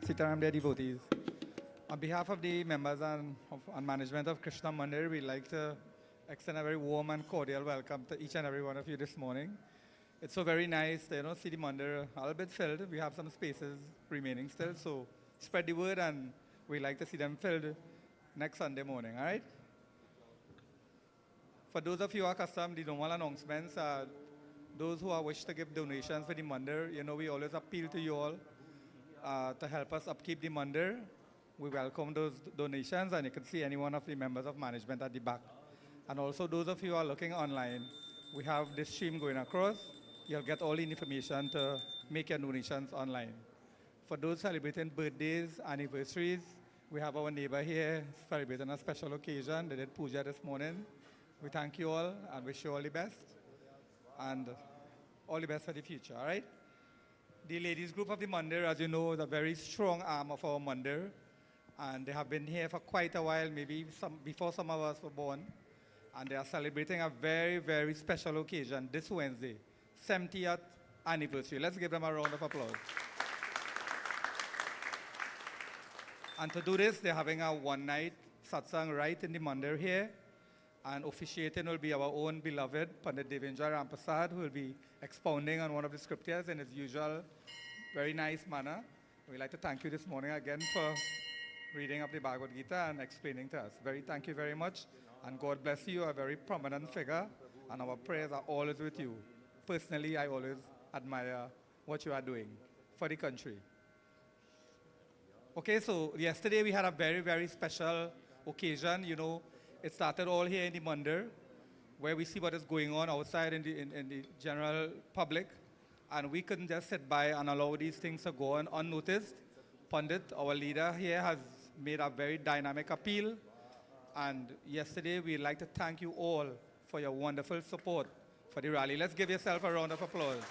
Sitaram dear devotees. On behalf of the members and management of Krishna Mandir, we'd like to extend a very warm and cordial welcome to each and every one of you this morning. It's so very nice to see the Mandir a little bit filled. We have some spaces remaining still, so spread the word and we'd like to see them filled next Sunday morning, all right? For those of you who are accustomed to the normal announcements, those who wish to give donations for the Mandir, we always appeal to you all to help us upkeep the Mandir. We welcome those donations, and you can see any one of the members of management at the back. And also those of you who are looking online, we have this stream going across. You'll get all the information to make your donations online. For those celebrating birthdays, anniversaries, we have our neighbor here celebrating a special occasion. They did puja this morning. We thank you all and wish you all the best. And all the best for the future, all right? The ladies group of the Mandir, as you know, is a very strong arm of our Mandir. And they have been here for quite a while, maybe before some of us were born. And they are celebrating a very, very special occasion this Wednesday, 70th anniversary. Let's give them a round of applause. And to do this, they're having a one-night satsang right in the Mandir here. And officiating will be our own beloved Pandit Devendra Rampasad, who will be expounding on one of the scriptures in his usual very nice manner. We'd like to thank you this morning again for reading up the Bhagavad Gita and explaining to us. Thank you very much. And God bless you, a very prominent figure. And our prayers are always with you. Personally, I always admire what you are doing for the country. Okay, so yesterday we had a very, very special occasion. You know, it started all here in the Mandir, where we see what is going on outside in the general public. And we couldn't just sit by and allow these things to go on unnoticed. Pandit, our leader here, has made a very dynamic appeal. And yesterday, we'd like to thank you all for your wonderful support for the rally. Let's give yourself a round of applause.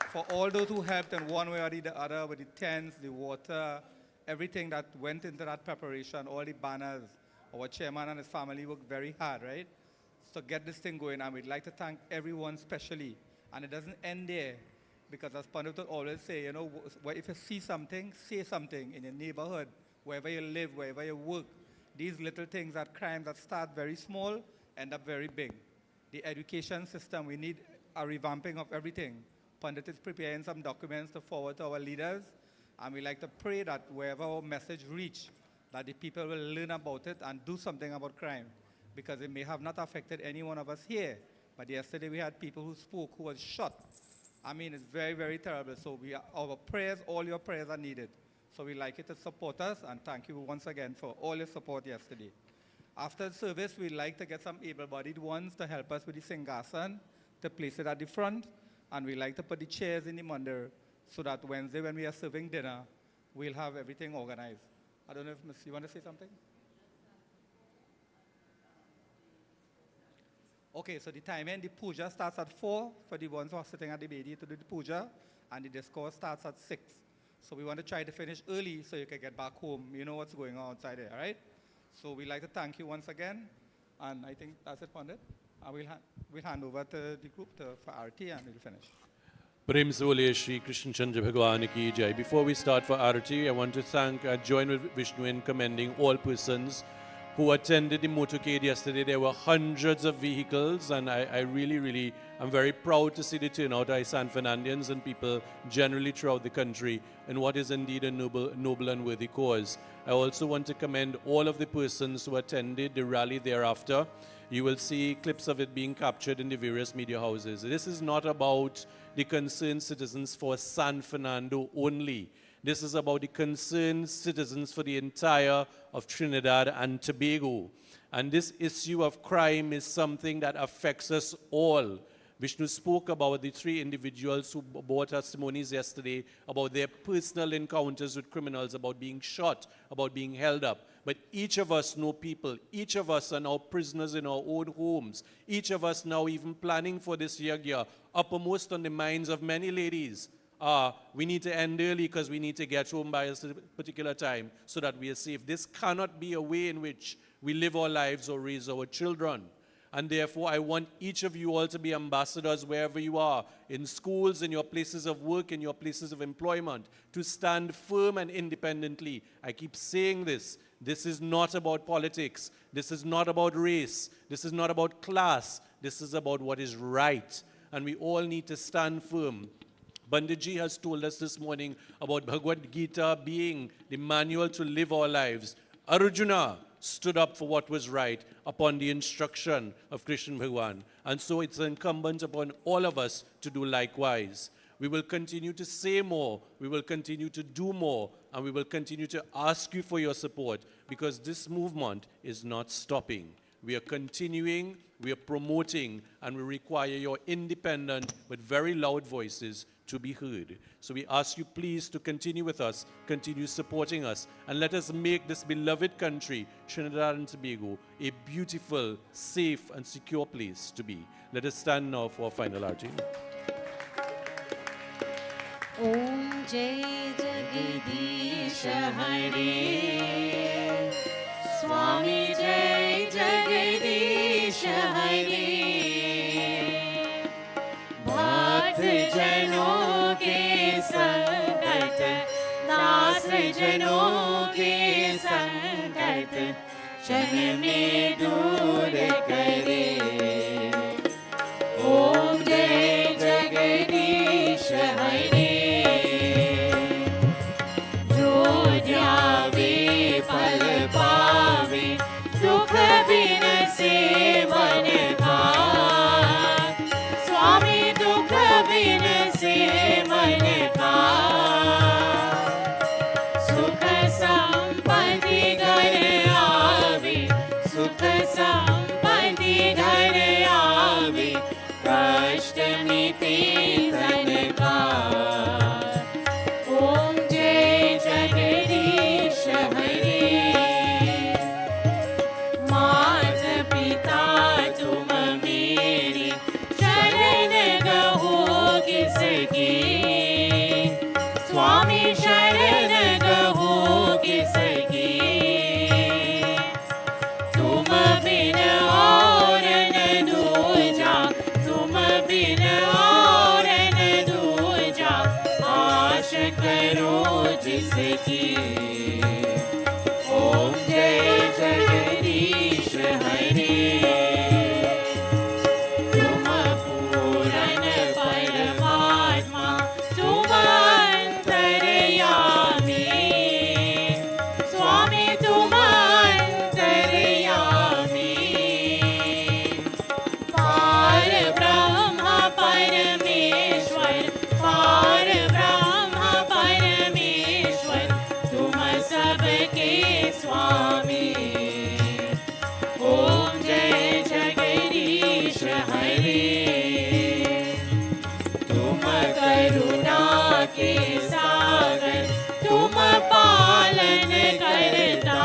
For all those who helped in one way or the other with the tents, the water, everything that went into that preparation, all the banners. Our chairman and his family worked very hard, right? So get this thing going, and we'd like to thank everyone specially. And it doesn't end there, because as Pandit would always say, you know, if you see something, say something in your neighborhood, wherever you live, wherever you work. These little things, that crimes that start very small, end up very big. The education system, we need a revamping of everything. Pandit is preparing some documents to forward to our leaders, and we like to pray that wherever our message reach, that the people will learn about it and do something about crime, because it may have not affected any one of us here, but yesterday we had people who spoke who was shot. I mean, it's very, very terrible. So our prayers, all your prayers are needed. So we'd like you to support us, and thank you once again for all your support yesterday. After the service, we'd like to get some able-bodied ones to help us with the Singhasan, to place it at the front, and we'd like to put the chairs in the Mandir so that Wednesday when we are serving dinner, we'll have everything organized. I don't know if Miss, you want to say something? Okay, so the timing, the puja starts at 4 for the ones who are sitting at the Bedi to do the puja, and the discourse starts at 6. So we want to try to finish early so you can get back home. You know what's going on outside there, all right? So we'd like to thank you once again, and I think that's it, Pandit. We'll hand over to the group for Arati, and we'll finish. Prem Sole Shri Krishna Chandra Bhagwan Ki Jai. Before we start for Arati, I want to join with Vishnu in commending all persons who attended the motorcade yesterday. There were hundreds of vehicles, and I really am very proud to see the turnout of San Fernandians and people generally throughout the country in what is indeed a noble and worthy cause. I also want to commend all of the persons who attended the rally thereafter. You will see clips of it being captured in the various media houses. This is not about the concerned citizens for San Fernando only. This is about the concerned citizens for the entire of Trinidad and Tobago. And this issue of crime is something that affects us all. Vishnu spoke about the 3 individuals who bore testimonies yesterday about their personal encounters with criminals, about being shot, about being held up. But each of us know people. Each of us are now prisoners in our own homes. Each of us now even planning for this yagya, uppermost on the minds of many ladies. We need to end early because we need to get home by a particular time so that we are safe. This cannot be a way in which we live our lives or raise our children. And therefore, I want each of you all to be ambassadors wherever you are, in schools, in your places of work, in your places of employment, to stand firm and independently. I keep saying this. This is not about politics. This is not about race. This is not about class. This is about what is right. And we all need to stand firm. Banditji has told us this morning about Bhagavad Gita being the manual to live our lives. Arjuna stood up for what was right upon the instruction of Krishna Bhagwan. And so it's incumbent upon all of us to do likewise. We will continue to say more, we will continue to do more, and we will continue to ask you for your support, because this movement is not stopping. we are continuing, we are promoting, and we require your independent but very loud voices to be heard. So we ask you please to continue with us, continue supporting us, and let us make this beloved country, Trinidad and Tobago, a beautiful, safe, and secure place to be. Let us stand now for our final arti. Om Jai Jagadish Hare Swami Jai Jagadish Hare Bhakt जनों के संगत दास जनों के संगत क्षण में दूर करे ओम जय जगदीश हरे जो ध्यावे फल पावे दुख बिन से मन का स्वामी दुख बिन से मन का सुख संपत्ति घर आवे सुख संपत्ति घर आवे कष्ट मिटे धन का ओम जय जगदीश हरे मात पिता तुम मेरे शरण गहो किसकी स्वामी शरण गहो किसकी तुम बिन और न दूजा तुम बिन और न दूजा आश करो जिसकी ओम जय जगदीश हरे तुम पूरन परमात्मा तुम अंतर्यामी स्वामी तुम अंतर्यामी पार ब्रह्म परमेश्वर पार ब्रह्म परमेश्वर तुम सबके स्वामी ओम जय जगदीश हरे तुम करुणा के सागर तुम पालन करता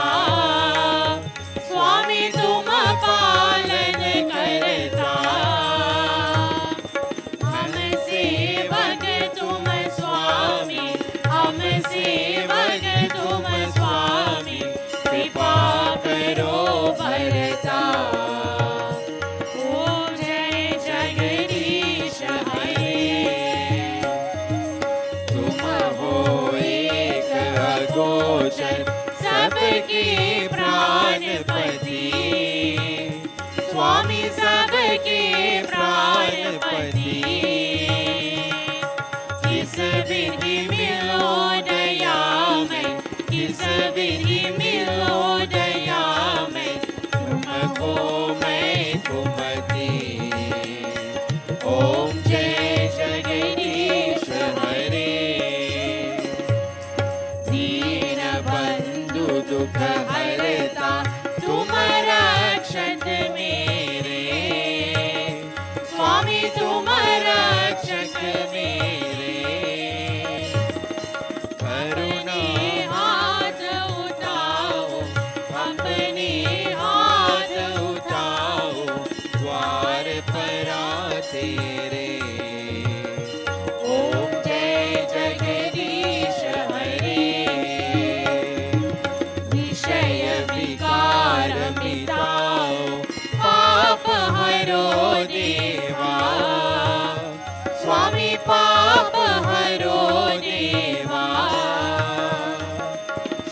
स्वामी तुम पालन करता हम सेवक तुम स्वामी हम सेवक तुम स्वामी कृपा करो भरता ओम जय जगदीश हरे तुम हो एक अगोचर सबके प्राणपति स्वामी सबके प्राणपति किस विधि मिलो दया में किस विधि मिलो दया में तुमको मैं तुमती ओम जय जगदीश हरे दीन बंधु दुख हरता तुम रक्षक मेरे स्वामी तुम रक्षक मेरे करुणा हाथ उठाओ अपने हाथ उठाओ द्वार पर तेरे ओम जय जगदीश हरे विषय विकार मिटाओ पाप हरो देवा स्वामी पाप हरो देवा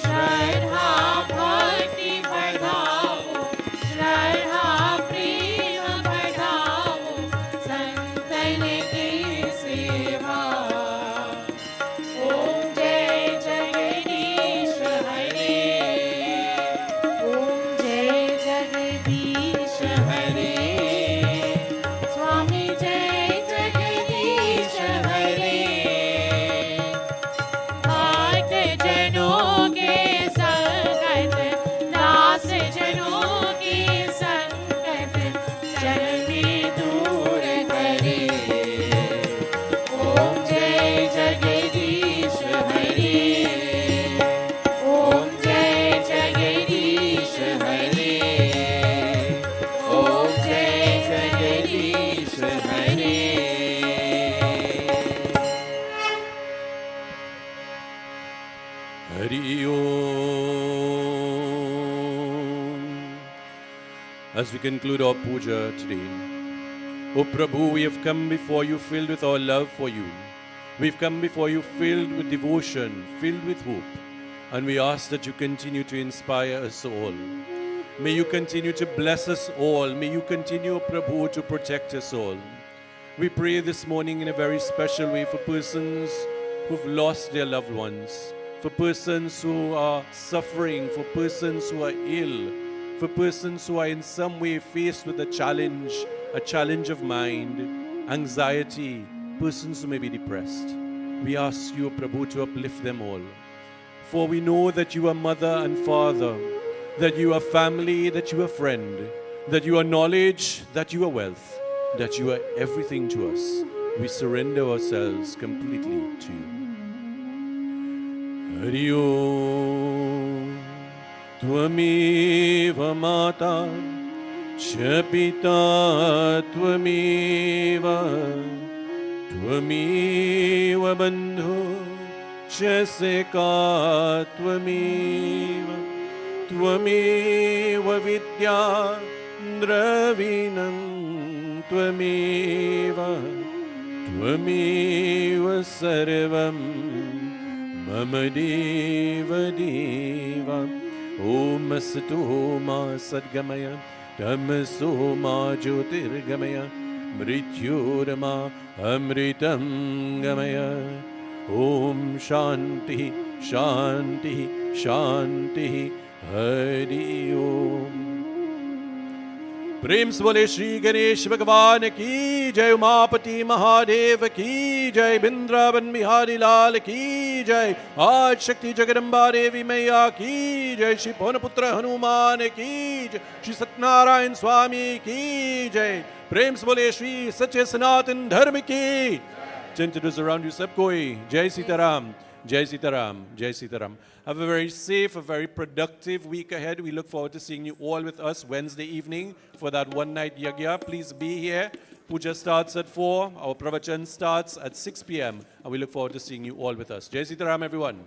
श्रद्धा भक्ति बढ़ाओ श्रद्धा प्रेम बढ़ाओ संतन की सेवा ओम जय जगदीश हरे ओम जय जगदीश हरे स्वामी as we conclude our puja today. O Prabhu, we have come before you filled with our love for you. We've come before you filled with devotion, filled with hope. And we ask that you continue to inspire us all. May you continue to bless us all. May you continue, Prabhu, to protect us all. We pray this morning in a very special way for persons who've lost their loved ones, for persons who are suffering, for persons who are ill, for persons who are in some way faced with a challenge of mind, anxiety, persons who may be depressed. We ask you, Prabhu, to uplift them all. For we know that you are mother and father, that you are family, that you are friend, that you are knowledge, that you are wealth, that you are everything to us. We surrender ourselves completely to you. Hari Om. Tvameva Mata Cha Pita Tvameva Tvameva Bandhu Cha Seka Tvameva Tvameva Vidya Dravinam Tvameva Tvameva Sarvam Mama Deva Deva Om Asato Ma Sadgamaya Tamaso Ma Jyotirgamaya Mrityurama Amritam Gamaya Om Shanti Shanti Shanti Hari Om. प्रेम से बोले श्री गणेश भगवान की जय, उमापति महादेव की जय, बिंद्रावन बिहारी लाल की जय, आज शक्ति जगदम्बा देवी मैया की जय, श्री पवनपुत्र हनुमान की जय, श्री सत्यनारायण स्वामी की जय। प्रेम से बोले श्री सच्चे सनातन धर्म की। Chant around you, sab koi. Jai Sitaram. Jai Sitaram. Jai Sitaram. Have a very safe, a very productive week ahead. We look forward to seeing you all with us Wednesday evening for that one-night yagya. Please be here. Puja starts at 4. Our pravachan starts at 6 p.m. And we look forward to seeing you all with us. Jai Sitaram, everyone.